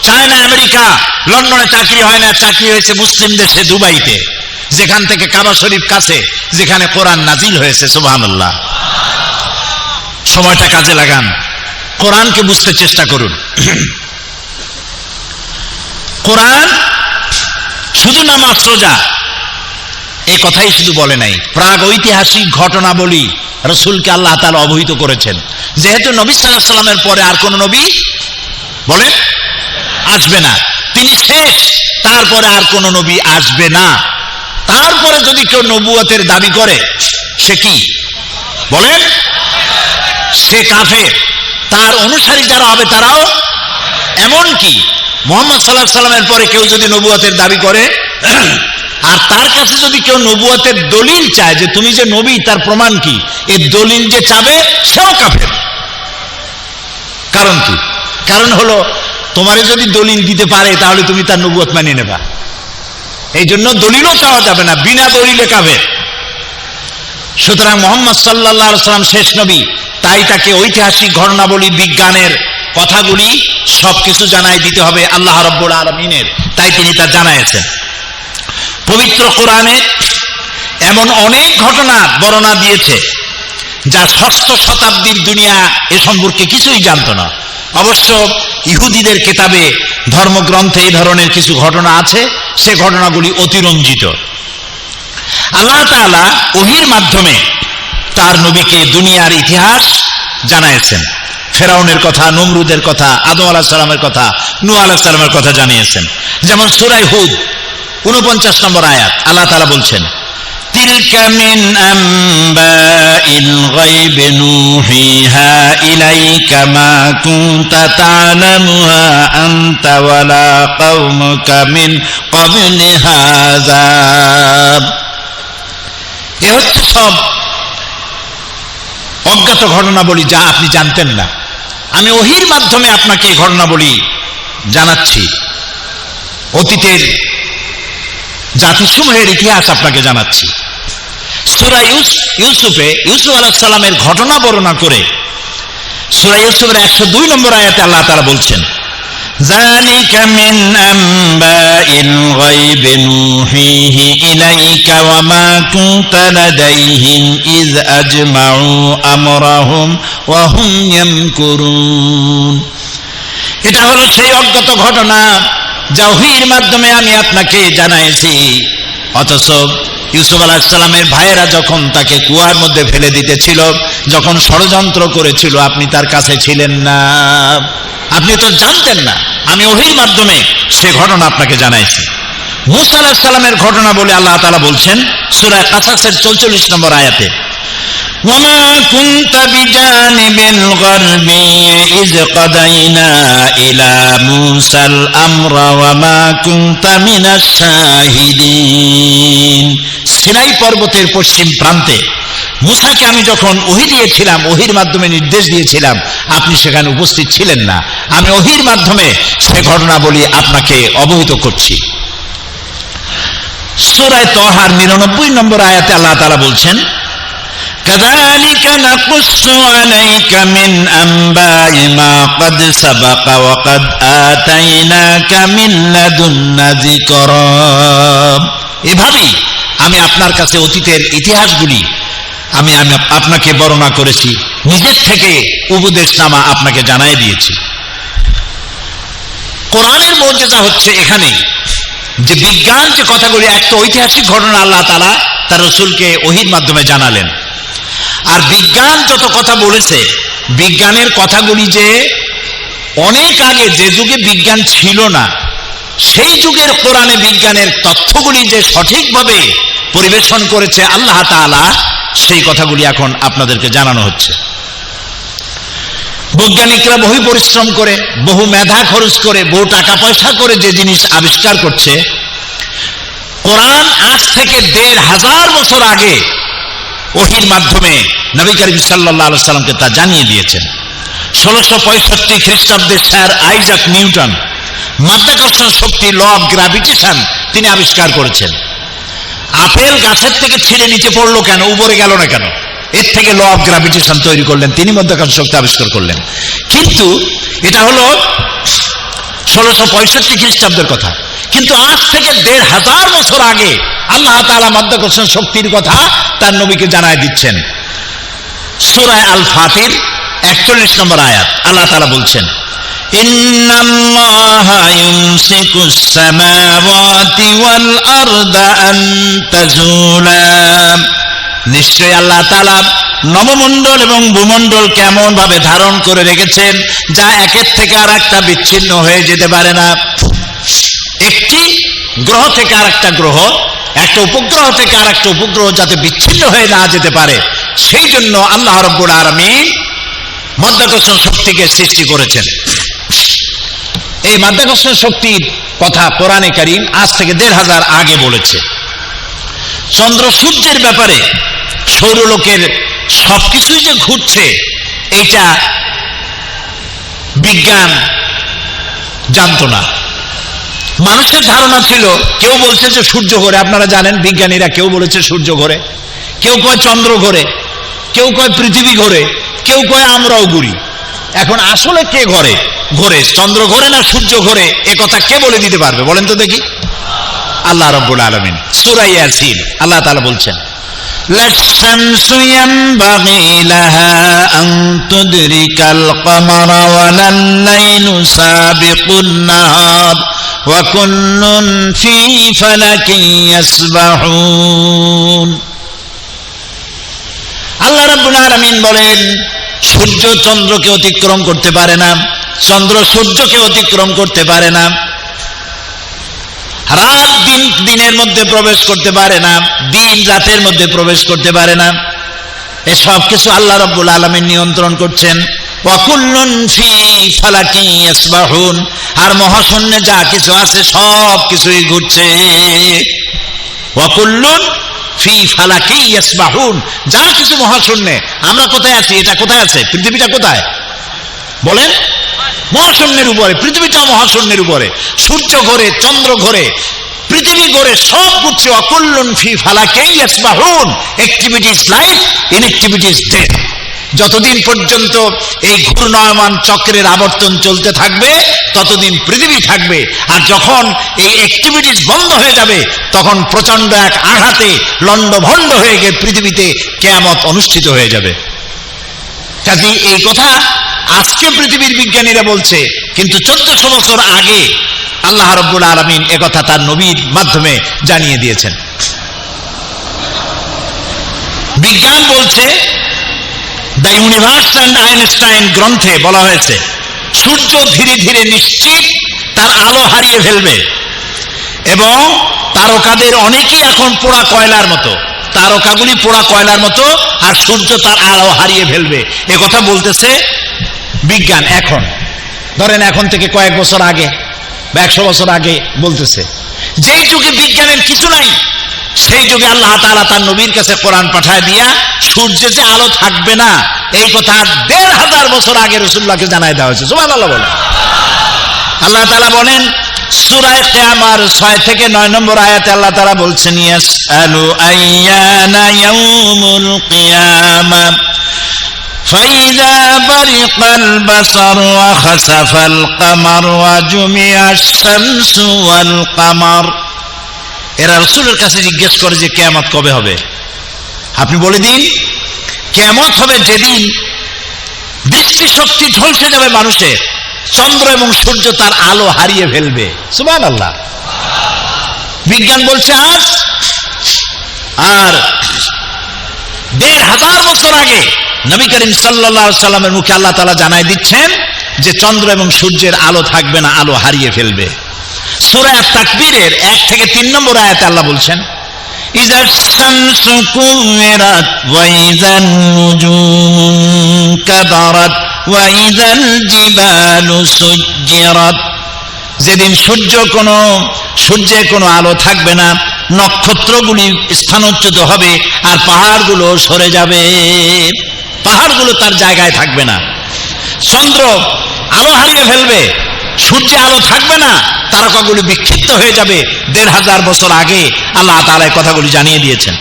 চায়না, আমেরিকা, লন্ডনে চাকরি হয় না, চাকরি হয়েছে মুসলিম দেশে দুবাইতে, যেখান থেকে কাবা শরীফ কাছে, যেখানে কোরআন নাজিল হয়েছে। সুবহানাল্লাহ। সময়টা কাজে লাগান, কোরআনকে বুঝতে চেষ্টা করুন। কোরআন শুধু নামাজ রোজা এই কথাই শুধু বলে নাই, প্রাগ ঐতিহাসিক ঘটনাবলী রাসূলকে আল্লাহ তাআলা অবহিত করেছেন। যেহেতু নবী সাল্লাল্লাহু আলাইহি ওয়াসাল্লামের পরে আর কোন নবী বলে আসবে না, তিনি শেষ, তারপরে আর কোন নবী আসবে না। তারপরে যদি কেউ নবুয়তের দাবি করে সে কি বলেন? সে কাফের। তার অনুসারী যারা হবে তারাও এমনকি মুহাম্মদ সাল্লাল্লাহু আলাইহি ওয়াসাল্লামের পরে কেউ যদি নবুয়তের দাবি করে আর তার কাছে যদি কেউ নবুয়তের দলিল চায় যে তুমি যে নবী তার প্রমাণ কি, এই দলিল যে চাবে সেও কাফের। কারণ কি? কারণ হলো তোমারে যদি দলিল দিতে পারে তাহলে তুমি তার নবুয়ত মানিয়ে নেবা, এই জন্য দলিলও চাওয়া যাবে না, বিনা দলিলে কাফের। সুতরাং মুহাম্মদ সাল্লাল্লাহু আলাইহি ওয়াসাল্লাম শেষ নবী, তাই তাকে ঐতিহাসিক ঘটনাবলী বিজ্ঞানের কথাগুলি সবকিছু জানাই দিতে হবে আল্লাহ রাব্বুল আলামিনের, তাই তিনি তা জানাইছেন। পবিত্র কোরআনে এমন অনেক ঘটনা বর্ণনা দিয়েছে যা ষষ্ঠ শতাব্দীর দুনিয়া এ সম্পর্কে কিছুই জানতো না। অবশ্য ইহুদিদের কিতাবে ধর্মগ্রন্থে এই ধরনের কিছু ঘটনা আছে, সে ঘটনাগুলি অতিরঞ্জিত। আল্লাহ তাআলা ওহীর মাধ্যমে তার নবীকে দুনিয়ার ইতিহাস জানাইছেন। ফেরাউনের কথা, নমরুদের কথা, আদম আলাইহিস সালামের কথা, নূহ আলাইহিস সালামের কথা জানিয়েছেন। যেমন সূরা হুদ 49 নম্বর আয়াত আল্লাহ তাআলা বলছেন, তিলকা মিন আম্বাইল গায়বি নূহিহা ইলাইকা মা কুনতা তা'লামুহা আনতা ওয়ালা কওমুকা মিন ক্বাবলি হাযা। এ হচ্ছে সব অজ্ঞাত ঘটনাবলী যা আপনি জানতেন না। আমি ওহীর মাধ্যমে আপনাকে এই ঘটনাবলী জানাচ্ছি, অতীতের জাতিসমূহের ইতিহাস আপনাকে জানাচ্ছি। সূরা ইউসুফে ইউসুফ আলাইহিস সালামের ঘটনা বর্ণনা করে সূরা ইউসুফের 102 নম্বর আয়াতে আল্লাহ তাআলা বলছেন, যালিকা মিন আম্বাইল গায়বি নূহিহি ইলাইকা ওয়া মা কুনতা লাদাইহিম ইয আজমাউ আমরাহুম ওয়া হুম ইয়ামকুরুন। এটা হলো সেই অজ্ঞাত ঘটনা যা ওহীর মাধ্যমে আমি আপনাকে জানাইছি, অথচ ইউসুফ আলাইহিস সালামের ভাইয়েরা যখন তাকে কুয়ার মধ্যে ফেলে দিতেছিল, যখন ষড়যন্ত্র করেছিল, আপনি তার কাছে ছিলেন না, আপনি তো জানতেন না। আমি ওহীর মাধ্যমে সে ঘটনা আপনাকে জানাইছি। মূসা আলাইহিস সালামের ঘটনা বলে আল্লাহ তাআলা বলছেন সূরা কাসাসের 44 নম্বর আয়াতে, ওয়ামা কুনতা বিজানিবিল গারবি ইয কাদাইনা ইলা মূসাল আমরা ওয়ামা কুনতা মিনাশ শাহিদিন। সিনাই পর্বতের পশ্চিম প্রান্তে মূসাকে আমি যখন ওহী দিয়েছিলাম, ওহীর মাধ্যমে নির্দেশ দিয়েছিলাম, আপনি সেখানে উপস্থিত ছিলেন না। আমি ওহীর মাধ্যমে সে ঘটনা বলি আপনাকে অবহিত করছি। সূরা তাহার 99 নম্বর আয়াতে আল্লাহ তাআলা বলছেন, কাযালিকা নাকুসসু আলাইকা মিন আম্বাই মা ক্বাদ সাবাকা ওয়া ক্বাদ আতাইনাকা মিন লাদুন্না যিকরা। এভাবেই আমি আপনার কাছে অতীতের ইতিহাসগুলি আমি আপনাকে বর্ণনা করেছি, নিজের থেকে উপদেশনামা আপনাকে জানাই দিয়েছি। কোরআনের মুজিজা হচ্ছে এখানে যে বিজ্ঞান যে কথাগুলি, একটা ঐতিহাসিক ঘটনা আল্লাহ তাআলা তার রাসূলকে ওহীর মাধ্যমে জানালেন। আর বিজ্ঞান যত কথা বলেছে, বিজ্ঞানের কথাগুলি যে অনেক আগে, যে যুগে বিজ্ঞান ছিল না, সেই যুগের কোরআনে বিজ্ঞানের তথ্যগুলি যে সঠিকভাবে পরিবেশন করেছে আল্লাহ তাআলা, সেই কথাগুলি এখন আপনাদেরকে জানানো হচ্ছে। বৈজ্ঞানিকরা বহু পরিশ্রম করে, বহু মেধা খরচ করে, বহু টাকা পয়সা করে যে জিনিস আবিষ্কার করছে, কোরআন আজ থেকে ১৫০০ বছর আগে ওহীর মাধ্যমে নবী করিম সাল্লাল্লাহু আলাইহি সাল্লামকে তা জানিয়ে দিয়েছেন। ১৬৬৫ খ্রিস্টাব্দে স্যার আইজাক নিউটন মাধ্যাকর্ষণ শক্তি, ল অফ গ্র্যাভিটেশন তিনি আবিষ্কার করেছেন। আপেল গাছের থেকে ছিঁড়ে নিচে পড়লো কেন, উপরে গেল না কেন? এর থেকে ল অফ গ্র্যাভিটেশন তৈরি করলেন, তিনি মাধ্যাকর্ষণ শক্তি আবিষ্কার করলেন। কিন্তু এটা হলো ১৬৬৫ খ্রিস্টাব্দের কথা, কিন্তু আজ থেকে ১৫০০ বছর আগে আল্লাহ তাআলা মাধ্যাকর্ষণ শক্তির কথা তার নবীকে জানায় দিচ্ছেন। সূরা আল ফাতির ৪১ নম্বর আয়াত আল্লাহ তাআলা বলছেন, ইন্নাল্লাহা ইউমসিকুস সামাওয়াতি ওয়াল আরদা আন তাজুলা, নিশ্চয় আল্লাহ তাআলা নবমণ্ডল এবং ভূমণ্ডল কেমন ভাবে ধারণ করে রেখেছেন যা একের থেকে আর একটা বিচ্ছিন্ন হয়ে যেতে পারে না। একটি গ্রহ থেকে আর একটা গ্রহ, একটা উপগ্রহ থেকে আর একটা উপগ্রহ যাতে বিচ্ছিন্ন হয়ে না যেতে পারে, সেই জন্য আল্লাহ রাব্বুল আলামিন মাধ্যাকর্ষণ শক্তিকে সৃষ্টি করেছেন। এই মাধ্যাকর্ষণ শক্তির কথা কোরআনে কারীম আজ থেকে ১৫০০ আগে বলেছে। চন্দ্র সূর্যের ব্যাপারে সৌরলোকের সবকিছুই যে ঘুরছে এটা বিজ্ঞান জানতো না। মানুষের ধারণা ছিল, কেউ বলছে যে সূর্য ঘোরে, আপনারা জানেন বিজ্ঞানীরা কেউ বলেছে সূর্য ঘোরে, কেউ কয় চন্দ্র ঘোরে, কেউ কয় পৃথিবী ঘোরে, কেউ কয় আমরাও ঘুরি। এখন আসলে কে ঘোরে, চন্দ্র ঘোরে না সূর্য ঘোরে, এ কথা কে বলে দিতে পারবে বলেন তো দেখি? আল্লাহ রাব্বুল আলামিন সূরা ইয়াসিন আল্লাহ তাআলা বলছেন, লাশ-শামসু ইয়ানবাগি লাহা আন তুদরিকাল কমারা ওয়ালাল লাইলু সাবিকুন নাহার ওয়া কুল্লুন ফি ফালাকিন ইয়াসবাহুন। আল্লাহ রাব্বুল আলামিন বলেন, সূর্য চন্দ্রকে অতিক্রম করতে পারে না, চন্দ্র সূর্যকে অতিক্রম করতে পারে না, রাত দিনের মধ্যে প্রবেশ করতে পারে না, দিন রাতের মধ্যে প্রবেশ করতে পারে না। এসব কিছু আল্লাহ রাব্বুল আলামিন নিয়ন্ত্রণ করছেন। ওয়া কুল্লুন ফি ফালাকিন ইয়াসবাহুন, আর মহাশূন্যে যা কিছু আছে সব কিছুই ঘুরছে। ওয়া কুল্লুন ফি ফালাকিন ইয়াসবাহুন, যা কিছু মহাশূন্যে, আমরা কোথায় আছি, এটা কোথায় আছে, পৃথিবীটা কোথায় বলেন? মহাশূন্যের উপরে, পৃথিবীটা মহাশূন্যের উপরে। সূর্য ঘোরে, চন্দ্র ঘোরে, পৃথিবী ঘোরে, সব ঘুরছে। অকুল্লুন ফি ফালাকিন ইয়াসবাহুন, activity is life, inactivity is death. যতদিন পর্যন্ত এই ঘূর্ণায়মান চক্রের আবর্তন চলতে থাকবে ততদিন পৃথিবী থাকবে, আর যখন এই অ্যাক্টিভিটিস বন্ধ হয়ে যাবে তখন প্রচন্ড এক আঘাতে লণ্ডভণ্ড হয়ে গিয়ে পৃথিবীতে কিয়ামত অনুষ্ঠিত হয়ে যাবে। কাজে এই কথা আজকে পৃথিবীর বিজ্ঞানীরা বলছে, কিন্তু 1400 বছর আগে আল্লাহ রাব্বুল আলামিন একথা তার নবীর মাধ্যমে জানিয়ে দিয়েছেন। বিজ্ঞান বলছে, দ্য ইউনিভার্স অ্যান্ড আইনস্টাইন গ্রন্থে বলা হয়েছে, সূর্য ধীরে ধীরে নিশ্চিত তার আলো হারিয়ে ফেলবে এবং তারকাদের অনেকেই এখন পোড়া কয়লার মতো, তারকাগুলি পোড়া কয়লার মতো, আর সূর্য তার আলো হারিয়ে ফেলবে। এ কথা বলতেছে বিজ্ঞান। এখন ধরেন এখন থেকে কয়েক বছর আগে বা 100 বছর আগে বলতেছে। যেই যুগে বিজ্ঞানের কিছু নাই, সেই যুগে আল্লাহ তাআলা তার নবীর কাছে কোরআন পাঠায় দিয়া সূর্যে যে আলো থাকবে না এই কথা 1500 বছর আগে রাসূলুল্লাহকে জানায় দেওয়া হয়েছে। সুবহানাল্লাহ বলেন। আল্লাহ তাআলা বলেন সূরা কিয়ামার 6 থেকে 9 নম্বর আয়াতে আল্লাহ তাআলা বলছেন, ইয়াসআলু আইয়ানা ইয়াউমুল কিয়ামা ফাইযা বারিকাল বাসার ওয়া খাসাফাল কামার ওয়া জুমিআশ শামসু ওয়াল কামার। এরা রাসূলের কাছে জিজ্ঞেস করে যে কিয়ামত কবে হবে, আপনি বলে দিন। কিয়ামত হবে যেদিন দৃষ্টিশক্তি ঝলসে যাবে মানুষের, চন্দ্র এবং সূর্য তার আলো হারিয়ে ফেলবে। সুবহানাল্লাহ। বিজ্ঞান বলছে আজ, আর 1500 বছর আগে নবী করিম সাল্লাল্লাহু আলাইহি সাল্লামের মুখে আল্লাহ তাআলা জানাই দিচ্ছেন যে চন্দ্র এবং সূর্যের আলো থাকবে না, আলো হারিয়ে ফেলবে। সূরা আত-তাকবীরের 1 থেকে 3 নম্বর আয়াতে আল্লাহ বলছেন, ইযাশ শামসু কুওয়িরাত ওয়া ইযান নুজুমু কাদারাত ওয়া ইযাল জিবালু সুজ্জিরাত। যেদিন সূর্যে কোনো আলো থাকবে না, নক্ষত্রগুলি স্থানচ্যুত হবে আর পাহাড়গুলো সরে যাবে, পাহাড়গুলো তার জায়গায় থাকবে না। চন্দ্র আলো হারিয়ে ফেলবে, সূর্যে আলো থাকবে না, তারকাগুলি বিক্ষিপ্ত হয়ে যাবে। 1500 বছর আগে আল্লাহ তাআলা এই কথাগুলি জানিয়ে দিয়েছেন।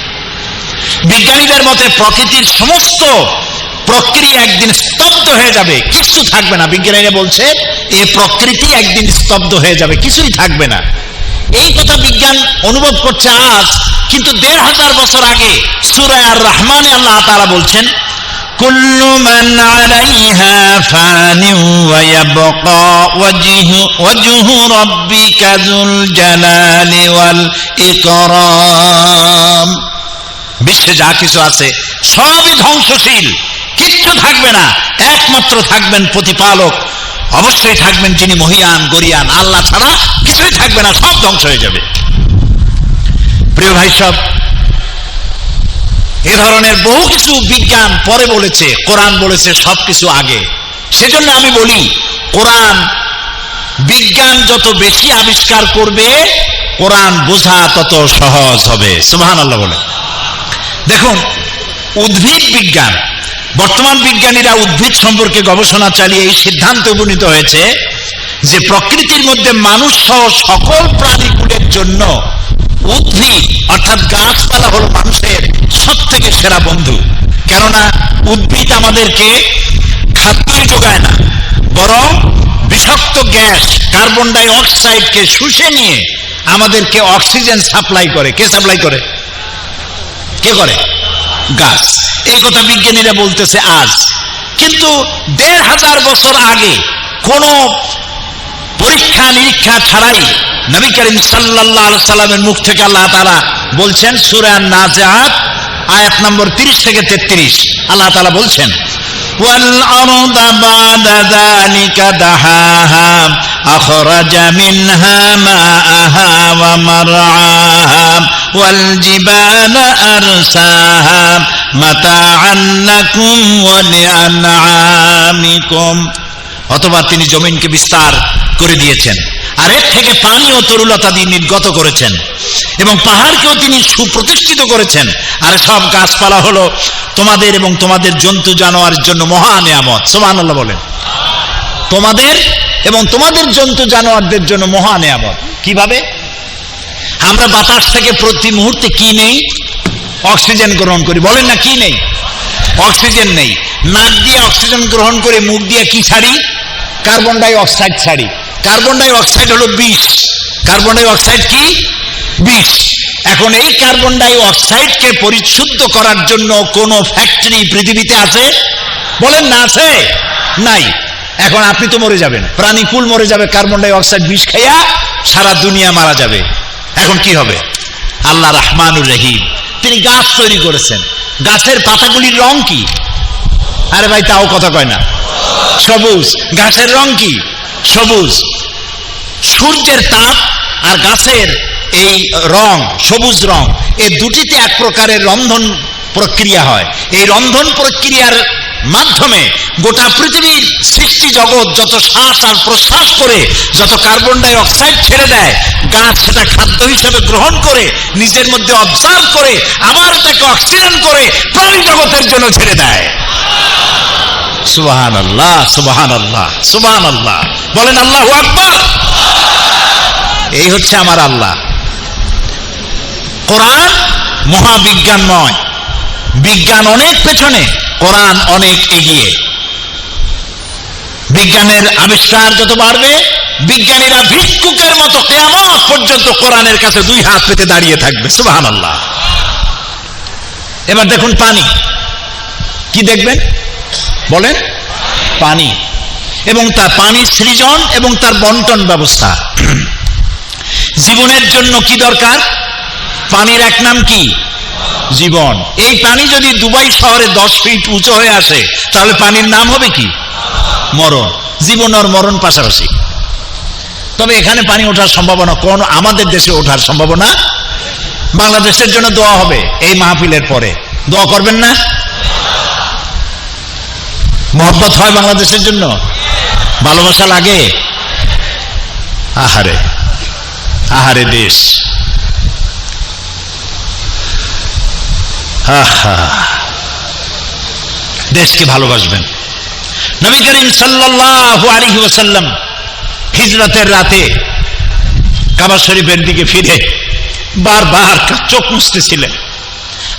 বিজ্ঞানীদের মতে প্রকৃতির সমস্ত প্রক্রিয়া একদিন স্তব্ধ হয়ে যাবে, কিছু থাকবে না। বিজ্ঞানীরা বলছে এই প্রকৃতি একদিন স্তব্ধ হয়ে যাবে, কিছুই থাকবে না। এই কথা বিজ্ঞান অনুভব করছে আজ, কিন্তু 1500 বছর আগে সূরা আর রহমানে আল্লাহ তাআলা বলছেন, কুল্লু মান আলাইহা عليها فان ويبقى وجه ربك ذو الجلال والإكرام। বিশ্বে যা কিছু আছে সবই ধ্বংসশীল, কিচ্ছু থাকবে না, একমাত্র থাকবেন প্রতিপালক, অবশ্যই থাকবেন যিনি মহিয়ান গরিয়ান, আল্লাহ ছাড়া কিছুই থাকবে না, সব ধ্বংস হয়ে যাবে। প্রিয় ভাই সব, এ ধরনের বহু কিছু বিজ্ঞান পরে বলেছে, কোরআন বলেছে সবকিছু আগে। সেজন্য আমি বলি কোরআন বিজ্ঞান যত বেশি আবিষ্কার করবে কোরআন বোঝা তত সহজ হবে। সুবহানাল্লাহ বলে। দেখুন উদ্ভিদ বিজ্ঞান, বর্তমান বিজ্ঞানীরা উদ্ভিদ সম্পর্কে গবেষণা চালিয়ে এই সিদ্ধান্তে উপনীত হয়েছে যে প্রকৃতির মধ্যে মানুষ সহ সকল প্রাণীগুলোর জন্য উদ্ভিদ অর্থাৎ গাছপালা হলো মানুষের সবথেকে সেরা বন্ধু। কেননা উদ্ভিদ আমাদেরকে খাদ্যই যোগায় না, বরং বিষাক্ত গ্যাস কার্বন ডাই অক্সাইডকে শুষে নিয়ে আমাদেরকে অক্সিজেন সাপ্লাই করে। কে সাপ্লাই করে? কে করে? গাছ। এই কথা বিজ্ঞানীরা বলতেছে আজ, কিন্তু ১৫০০ বছর আগে কোন পরীক্ষা নিরীক্ষা ছাড়াই নবী করিম সাল্লাল্লাহু আলাইহি সাল্লামের মুখ থেকে আল্লাহ তাআলা বলছেন সূরা নাজিআত আয়াত নম্বর 30 থেকে 33, আল্লাহ তাআলা বলছেন ওয়াল আরদা বাদা যালিকা দাহাহা আখরাজা মিনহা মাআহা ওয়া মারআহা ওয়াল জিবালা আরসাহা মাতাআন লাকুম ওয়া লিআনআমিকুম। অথবা তিনি জমিনকে বিস্তার করে দিয়েছেন, আর এর থেকে পানি ও তরুলতা দিয়ে নির্গত করেছেন, এবং পাহাড়কেও তিনি সুপ্রতিষ্ঠিত করেছেন। আর সব গাছপালা হলো তোমাদের এবং তোমাদের জন্তু জানোয়ারের জন্য মহা নিয়ামত। সুবহানাল্লাহ বলেন। তোমাদের এবং তোমাদের জন্তু জানোয়ারদের জন্য মহা নিয়ামত। কিভাবে? আমরা বাতাস থেকে প্রতি মুহূর্তে কি নেই? অক্সিজেন গ্রহণ করি। বলেন না কি নেই? অক্সিজেন নেই। নাক দিয়ে অক্সিজেন গ্রহণ করে মুখ দিয়ে কি ছাড়ি? কার্বন ডাই অক্সাইড ছাড়ি। কার্বন ডাই অক্সাইড হলো বিষ। কার্বন ডাই অক্সাইড কি? বিষ। এখন এই কার্বন ডাই অক্সাইডকে পরিশুদ্ধ করার জন্য কোন ফ্যাক্টরি পৃথিবীতে আছে? বলেন না আছে? নাই। এখন আপনি তো মরে যাবেন, প্রাণীকুল মরে যাবে, কার্বন ডাই অক্সাইড বিষ খাইয়া সারা দুনিয়া মারা যাবে। এখন কি হবে? আল্লাহ রহমানুর রহিম, তিনি গাছ তৈরি করেছেন। গাছের পাতাগুলির রং কি? আরে ভাই তাও কথা কয় না। সবুজ। গাছের রং কি? সবুজ। সূর্যের তাপ আর গাছের এই রং সবুজ রং, এই দুটিতে এক প্রকারের রন্ধন প্রক্রিয়া হয়। এই রন্ধন প্রক্রিয়ার মাধ্যমে গোটা পৃথিবীর সৃষ্টি জগৎ যত শ্বাস আর প্রশ্বাস করে যত কার্বন ডাই অক্সাইড ছেড়ে দেয়, গাছ সেটা খাদ্য হিসেবে গ্রহণ করে নিজের মধ্যে অবজার্ভ করে আবার এটাকে অক্সিজেন করে প্রাণী জগতের জন্য ছেড়ে দেয়। সুবহানাল্লাহ, সুবহানাল্লাহ, সুবহানাল্লাহ বলেন। আল্লাহু আকবার। এই হচ্ছে আমার আল্লাহ। কোরআন মহাবিজ্ঞানময়। বিজ্ঞান অনেক পেছনে, কোরআন অনেক এগিয়ে। বিজ্ঞানের আবিষ্কার যত বাড়বে, বিজ্ঞানীরা ভিক্ষুকের মতো কিয়ামত পর্যন্ত কোরআনের কাছে দুই হাত পেতে দাঁড়িয়ে থাকবে। সুবহানাল্লাহ। এবার দেখুন পানি। কি দেখবেন? বলেন। পানি এবং তার পানির সৃজন এবং তার বন্টন ব্যবস্থা। জীবনের জন্য কি দরকার? পানির এক নাম কি? জীবন। এই পানি যদি দুবাই শহরে 10 ফিট উঁচু হয়ে আসে তাহলে পানির নাম হবে কি? মরণ। জীবন আর মরণ পাশাপাশি। তবে এখানে পানি ওঠার সম্ভাবনা কোন? আমাদের দেশে ওঠার সম্ভাবনা। বাংলাদেশের জন্য দোয়া হবে এই মাহফিলের পরে। দোয়া করবেন না? মহব্বত হয় বাংলাদেশের জন্য? ভালোবাসা লাগে? আহারে আহারে দেশ। দেশকে ভালোবাসবেন। নবী করিম সাল্লাল্লাহু আলাইহি ওয়াসাল্লাম হিজরতের রাতে কাবা শরীফের দিকে ফিরে বারবার চোখ মুছতেছিলেন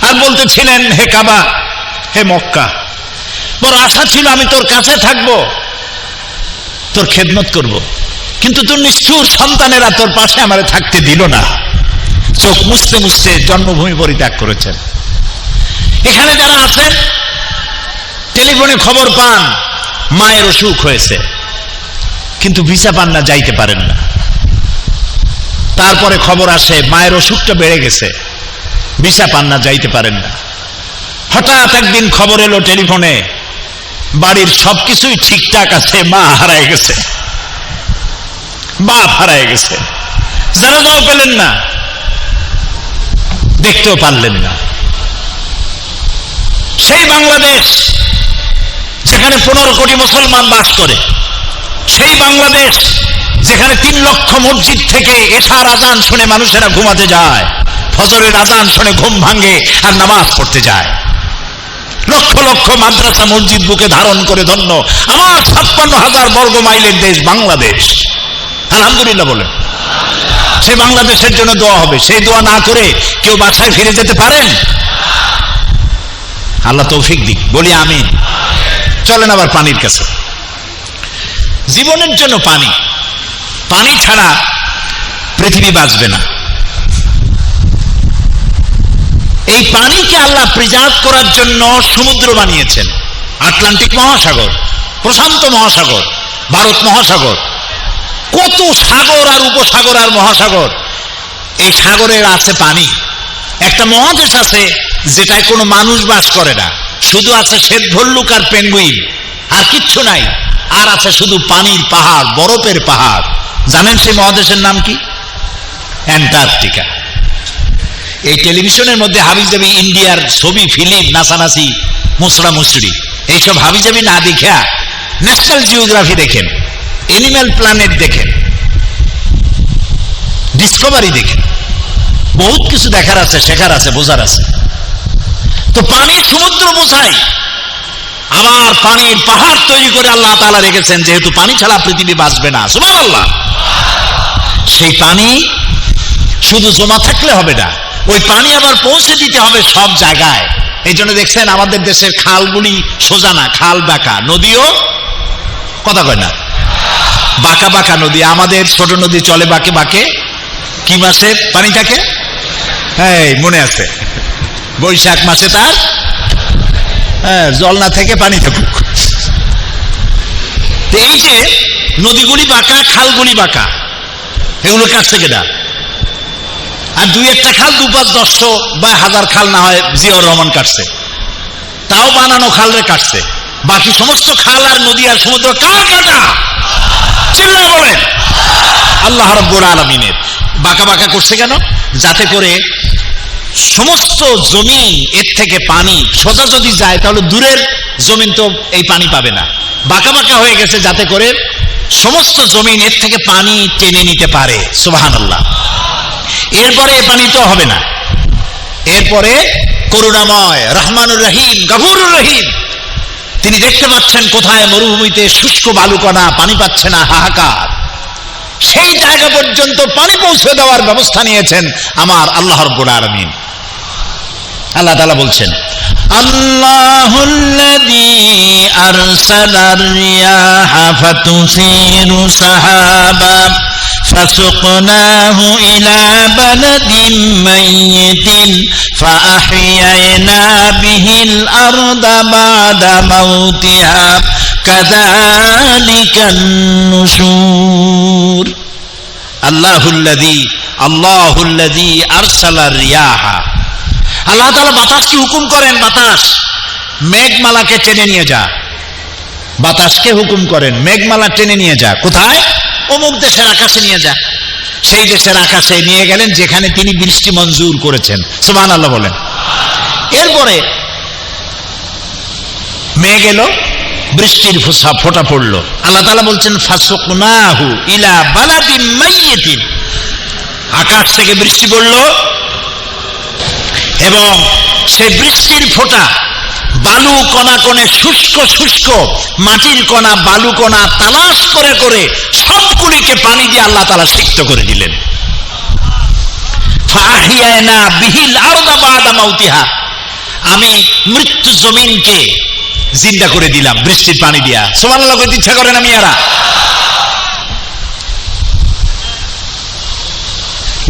আর বলতেছিলেন, হে কাবা, হে মক্কা, বড় আশা ছিল আমি তোর কাছে থাকবো, তোর খেদমত করব, কিন্তু তোর নিষ্ঠুর সন্তানেরা তোর পাশে আমারে থাকতে দিল না। চোখ মুছতে মুছতে জন্মভূমি পরিত্যাগ করেছেন। এখানে যারা আছেন টেলিফোনে খবর পান মায়ের অসুখ হয়েছে, কিন্তু ভিসা পান না, যাইতে পারেন না। তারপরে খবর আসে মায়ের অসুখটা বেড়ে গেছে, ভিসা পান না, যাইতে পারেন না। হঠাৎ একদিন খবর এলো টেলিফোনে, বাড়ির সবকিছুই ঠিকঠাক আছে, মা হারায় গেছে, বাপ হারায় গেছে, জানাজাও পেলেন না, দেখতেও পারলেন না। সেই বাংলাদেশ যেখানে 15 কোটি মুসলমান বাস করে, সেই বাংলাদেশ যেখানে 3 লক্ষ মসজিদ থেকে এশার আজান শুনে মানুষেরা ঘুমাতে যায়, ফজরের আজান শুনে ঘুম ভাঙে আর নামাজ পড়তে যায়, লক্ষ লক্ষ মাদ্রাসা মসজিদ বুকে ধারণ করে ধন্য আমার 56,000 বর্গ মাইলের দেশ বাংলাদেশ। আলহামদুলিল্লাহ বলেন। সেই বাংলাদেশের জন্য দোয়া হবে। সেই দোয়া না করে কেউ বাসায় ফিরে যেতে পারেন? আল্লাহ তৌফিক দিক, বলি আমিন। চলেন আবার পানির কাছে। জীবনের জন্য পানি, পানি ছাড়া পৃথিবী বাঁচবে না। এই পানিকে আল্লাহ প্রিজার্ভ করার জন্য সমুদ্র বানিয়েছেন, আটলান্টিক মহাসাগর, প্রশান্ত মহাসাগর, ভারত মহাসাগর, কত সাগর আর উপসাগর আর মহাসাগর। এই সাগরের আছে পানি। একটা মহাদেশ আছে যেটায় কোনো মানুষ বাস করে না, শুধু আছে শ্বেত ভল্লুক আর পেঙ্গুইন, আর কিচ্ছু নাই। আর আছে শুধু পানির পাহাড়, বরফের পাহাড়। জানেন সেই মহাদেশের নাম কি? অ্যান্টার্কটিকা। এই টেলিভিশনের মধ্যে হাবিজাবি ইন্ডিয়ার ছবি, ফিল্ম, নাচানাচি, মুসরা মুসরি, এইসব হাবিজাবি না দেখা ন্যাশনাল জিওগ্রাফি দেখেন, এনিম্যাল প্ল্যানেট দেখেন, ডিসকভারি দেখেন, বহুত কিছু দেখার আছে, শেখার আছে, বোঝার আছে। তো পানি সমুদ্র বোঝায়, আবার পানির পাহাড় তৈরি করে আল্লাহ তাআলা রেখেছেন, যেহেতু পানি ছাড়া পৃথিবী বাঁচবে না। সুবহানাল্লাহ। সেই পানি শুধু জমা থাকলে হবে না, ওই পানি আবার পৌঁছে দিতে হবে সব জায়গায়। এই জন্য দেখছেন আমাদের দেশের খালগুলি সোজা না, খাল বাঁকা, নদীও কথা কয় না, বাঁকা বাঁকা নদী। আমাদের ছোট নদী চলে বাঁকে বাঁকে। কি মাসে পানি থাকে? হ্যাঁ, মনে আছে, বৈশাখ মাসে তার জল না থেকে পানি থাকুক। এই যে নদীগুলি বাঁকা, খালগুলি বাঁকা, এগুলো কাটছে কেডা? আর 2-1টা খাল 2-5-10 বা 1000 খাল না হয় জিয়াউর রহমান কাটছে, তাও বানানো খালরে কাটছে। বাকি সমস্ত খাল আর নদী আর সমুদ্র কার কাটা? চিল্লায় বলেন আল্লাহ রাব্বুল আলামিনের। বাঁকা বাঁকা করছে কেন? যাতে করে সমস্ত জমিন এর থেকে পানি সোজা যদি যায় তাহলে দূরের জমিন তো এই পানি পাবে না। বাঁকা বাঁকা হয়ে গেছে যাতে করে সমস্ত জমিন এর থেকে পানি টেনে নিতে পারে। সুবহানাল্লাহ। এরপরে এ পানি তো হবে না, এরপরে করুণাময় রহমানুর রহিম গফুরুর রহিম তিনি দেখতে পাচ্ছেন কোথায় মরুভূমিতে শুষ্ক বালুকণা, পানি পাচ্ছে না, হাহাকার। সেই জায়গা পর্যন্ত পানি পৌঁছে দেওয়ার ব্যবস্থা নিয়েছেন আমার আল্লাহ রাব্বুল আলামিন। আল্লাহ তাআলা বলছেন, আল্লাহুল্লাযী আরসালার রিয়াহা ফাতুসিরু সাহাবা ফাসুকনাহু ইলা বালাদিন মাইয়িতিন ফাআহইয়ানা বিহিল আরদা বা'দা মাউতিহা কাযালিকান নুশুর। আল্লাহুল্লাযী আরসালার রিয়াহা। আল্লাহ তাআলা বাতাসকে হুকুম করেন, বাতাস মেঘমালাকে টেনে নিয়ে যা। বাতাসকে হুকুম করেন মেঘমালা টেনে নিয়ে যা। কোথায়? অমুক দেশের আকাশে নিয়ে যা। সেই দেশের আকাশে নিয়ে গেলেন যেখানে তিনি বৃষ্টি মঞ্জুর করেছেন। সুবহানাল্লাহ বলেন। এরপরে মেঘ এলো, বৃষ্টির ফোঁটা পড়লো। আল্লাহ তাআলা বলছেন ফাসুকনাহু ইলা বালাদিন মাইয়িতিন। আকাশ থেকে বৃষ্টি পড়লো এবং সেই বৃষ্টির ফোঁটা বালু কণা কণে, শুষ্ক শুষ্ক মাটির কণা, বালু কণা তালাশ করে করে সবগুলিকে পানি দিয়ে আল্লাহ তাআলা সিক্ত করে দিলেন। ফাআহইয়ানা বিহিল আরদা বা'দা মাউতিহা। আমি মৃত্যু জমিনকে জিন্দা করে দিলাম বৃষ্টির পানি দিয়া। সুবহানাল্লাহ কইতে ইচ্ছা করে না মিয়ারা?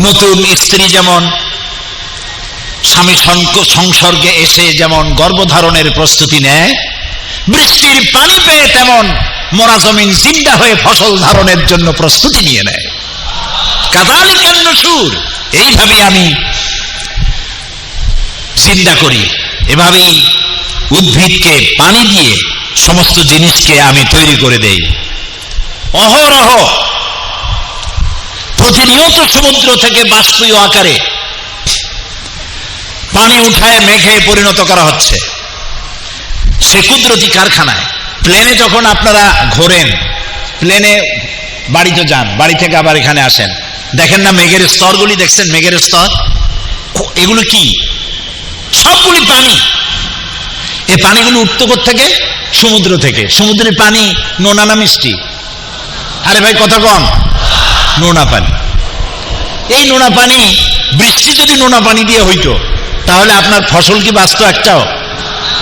নতুন স্ত্রী যেমন স্বামী সংসর্গে এসে যেমন গর্ভধারণের প্রস্তুতি নেয়, বৃষ্টির পানি পেয়ে তেমন মরা জমিন জিন্দা হয়ে ফসল ধারণের জন্য প্রস্তুতি নিয়ে নেয়। কাযালিকান নুশুর, এইভাবে আমি জিন্দা করি, এভাবেই উদ্ভিদকে পানি দিয়ে সমস্ত জিনিসকে আমি তৈরি করে দেই। অহরহ প্রতিনিয়ত সমুদ্র থেকে বাষ্পীয় আকারে পানি উঠায় মেঘে পরিণত করা হচ্ছে। সে কুদরতি কারখানায়। প্লেনে যখন আপনারা ঘোরেন, প্লেনে বাড়িতে যান, বাড়ি থেকে আবার এখানে আসেন, দেখেন না মেঘের স্তরগুলি দেখছেন? মেঘের স্তর, এগুলো কি? সবগুলি পানি। এই পানিগুলো উঠতো থেকে সমুদ্র থেকে। সমুদ্রের পানি নোনা না মিষ্টি? আরে ভাই কথা কম, নোনা পানি। এই নোনা পানি, বৃষ্টি যদি নোনা পানি দিয়ে হইতো তাহলে আপনার ফসল কি বাঁচত একটাও?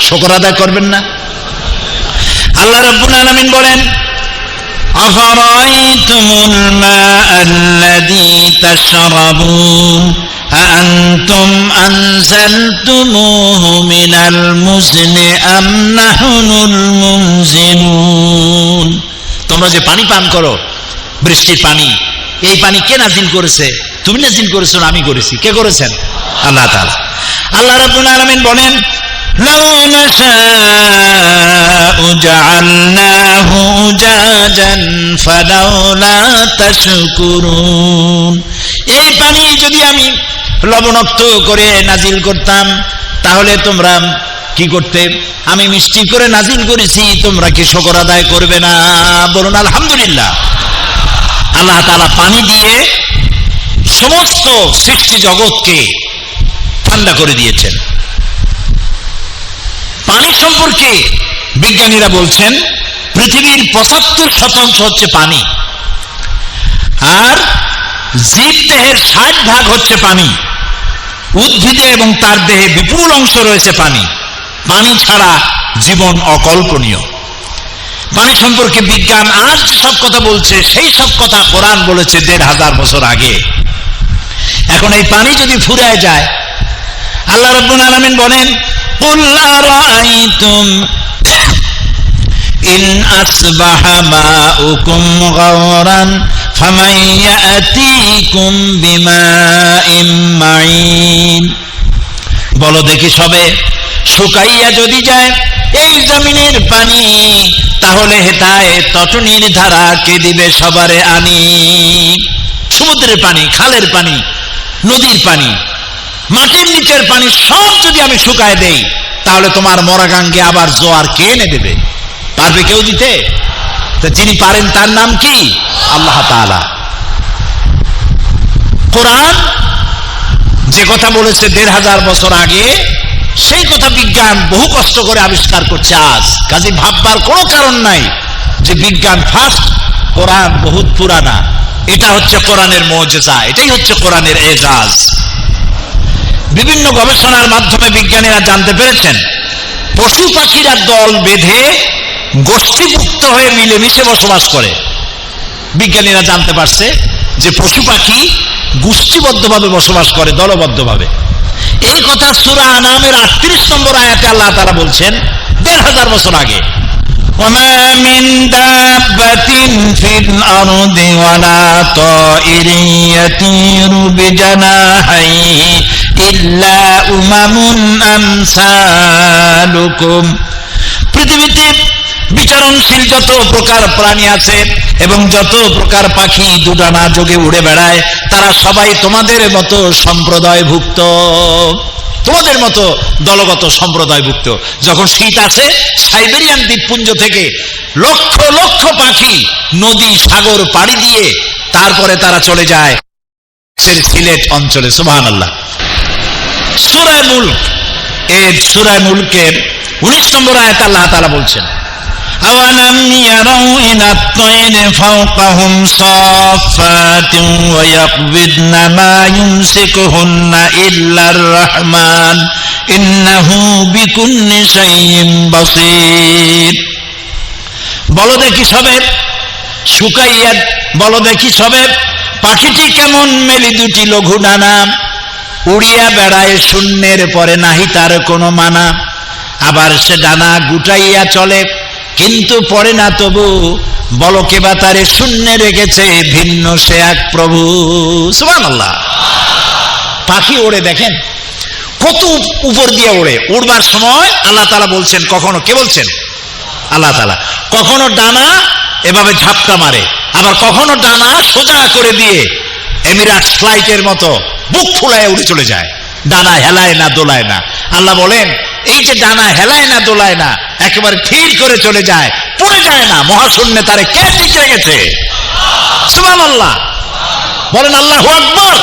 শুকর আদায় করবেন না? আল্লাহ রাব্বুল আলামিন বলেন, আফারাইতুমুল মাআল্লাযী তাশরাবুন আআনতুম আনজালতুমুহু মিনাল মুজনি আম নাহনুল মুনজিলুন। তোমরা যে পানি পান করো, বৃষ্টির পানি, এই পানি কে নাজিল করেছে? তুমি নাজিল করেছো না আমি করেছি? কে করেছেন? আল্লাহ তাআলা। আল্লাহ রাব্বুল আলামিন বলেন, লাউ নাশাউ জাআলনাহু উজাজান ফালাউলা তাশকুরুন। এই পানি যদি আমি লবণাক্ত করে নাজিল করতাম তাহলে তোমরা কি করতে? আমি মিষ্টি করে নাজিল করেছি, তোমরা কি শুকর আদায় করবে না? বলুন আলহামদুলিল্লাহ। আল্লাহ তাআলা পানি দিয়ে সমস্ত সৃষ্টি জগৎকে ঠান্ডা করে দিয়েছেন। পানি সম্পর্কে বিজ্ঞানীরা বলছেন পৃথিবীর ৭৫% হচ্ছে পানি, আর জীব দেহের ৬০% হচ্ছে পানি। উদ্ভিদে এবং তার দেহে বিপুল অংশ রয়েছে পানি। পানি ছাড়া জীবন অকল্পনীয়। পানি সম্পর্কে বিজ্ঞান আজ সব কথা বলছে, সেই সব কথা কোরআন বলেছে ১৫০০ বছর আগে। এখন এই পানি যদি ফুরায় যায়, আল্লাহ রাব্বুল আলামিন বলেন, কুল আরাআইতুম ইন আসবাহা মাউকুম গাওরান ফামান ইয়াতিকুম বিমাইন মাইন। বলো দেখি সবে, শুকাইয়া যদি যায় এই জমিনের পানি, তাহলে হেতায় তটনির ধারা কে দিবে সবারে আনি। সমুদ্রের পানি, খালের পানি, নদীর পানি, মাটির নিচের পানি সব যদি আমি শুকায় দেই, তাহলে তোমার মরাগাঙ্গে আবার জোয়ার কে এনে দেবে? পারবে কেউ দিতে? যিনি পারেন তার নাম কি? আল্লাহ তাআলা। কোরআন যে কথা বলেছে ১৫০০ বছর আগে, সেই কথা বিজ্ঞান বহু কষ্ট করে আবিষ্কার করছে আজ। কাজে ভাববার কোনো কারণ নাই যে বিজ্ঞান ফার্স্ট, কোরআন বহুত পুরানা। এটা হচ্ছে কোরআনের মুজিজা, এটাই হচ্ছে কোরআনের এজাজ। বিভিন্ন গবেষণার মাধ্যমে বিজ্ঞানীরা জানতে পেরেছেন পশু পাখিরা দল বেঁধে গোষ্ঠীভুক্ত হয়ে মিলেমিশে বসবাস করে। বিজ্ঞানীরা জানতে পারছে যে পশু পাখি গোষ্ঠীবদ্ধভাবে বসবাস করে, দলবদ্ধভাবে। এই কথা সূরা আনামের ৩৮ নম্বর আয়াতে আল্লাহ তাআলা বলছেন ১৫০০ বছর আগে। وما من دابة في الأرض ولا طائر يطير بجناحيه إلا أمم أمثالكم। পৃথিবীতে বিচরণশীল যত প্রকার প্রাণী আছে এবং যত প্রকার পাখি দুডানা যোগে উড়ে বেড়ায়, তারা সবাই তোমাদের মতো সম্প্রদায়ভুক্ত, তোমাদের মতো দলগত সম্প্রদায়ভুক্ত। যখন শীত আসে, সাইবেরিয়ান দ্বীপপুঞ্জ থেকে লক্ষ লক্ষ পাখি নদী সাগর পাড়ি দিয়ে তারপরে তারা চলে যায় সিলেট অঞ্চলে। সুবহানাল্লাহ। সূরা মুলক, এর সূরা মুলকের ১৯ নম্বর আয়াতে আল্লাহ তাআলা বলছেন, আওয়ালাম ইয়ারাউ ইলা আত-তায়রি ফাওকাহুম সাফফাতিন ওয়া ইয়াকবিদনা মা ইউমসিকুহুন্না ইল্লার রাহমান ইন্নাহু বিকুল্লি শাইইন বাসীর। বলো দেখি সবে, শুকাইয়া বলো দেখি সবে, পাখিটি কেমন মেলি দুটি লঘু ডানা, উড়িয়া বেড়ায় শূন্যের পরে নাহি তার কোনো মানা। আবার সে ডানা গুটাইয়া চলে, কিন্তু পরে না তবু, বলকে বা তারে শূন্যে রেখেছে ভিন্ন সে এক প্রভু। সুবহানাল্লাহ। পাখি ওড়ে দেখেন কত উপর দিয়ে ওড়ে, উড়বার সময় আল্লাহ তাআলা বলছেন, কখনো কে বলছেন? আল্লাহ তাআলা। কখনো ডানা এভাবে ঝাপটা মারে, আবার কখনো ডানা সোজা করে দিয়ে এমিরাটস ফ্লাইটের মতো বুক ফুলায় উড়ে চলে যায়, ডানা হেলায় না দোলায় না। আল্লাহ বলেন এই যে ডানা হেলায় না দোলায় না, একেবারে ঠিক করে চলে যায়, পড়ে যায় না, মহাশূন্যে তারে কে ঠিক রেখেছে? সুবহানাল্লাহ। বলেন আল্লাহু আকবার।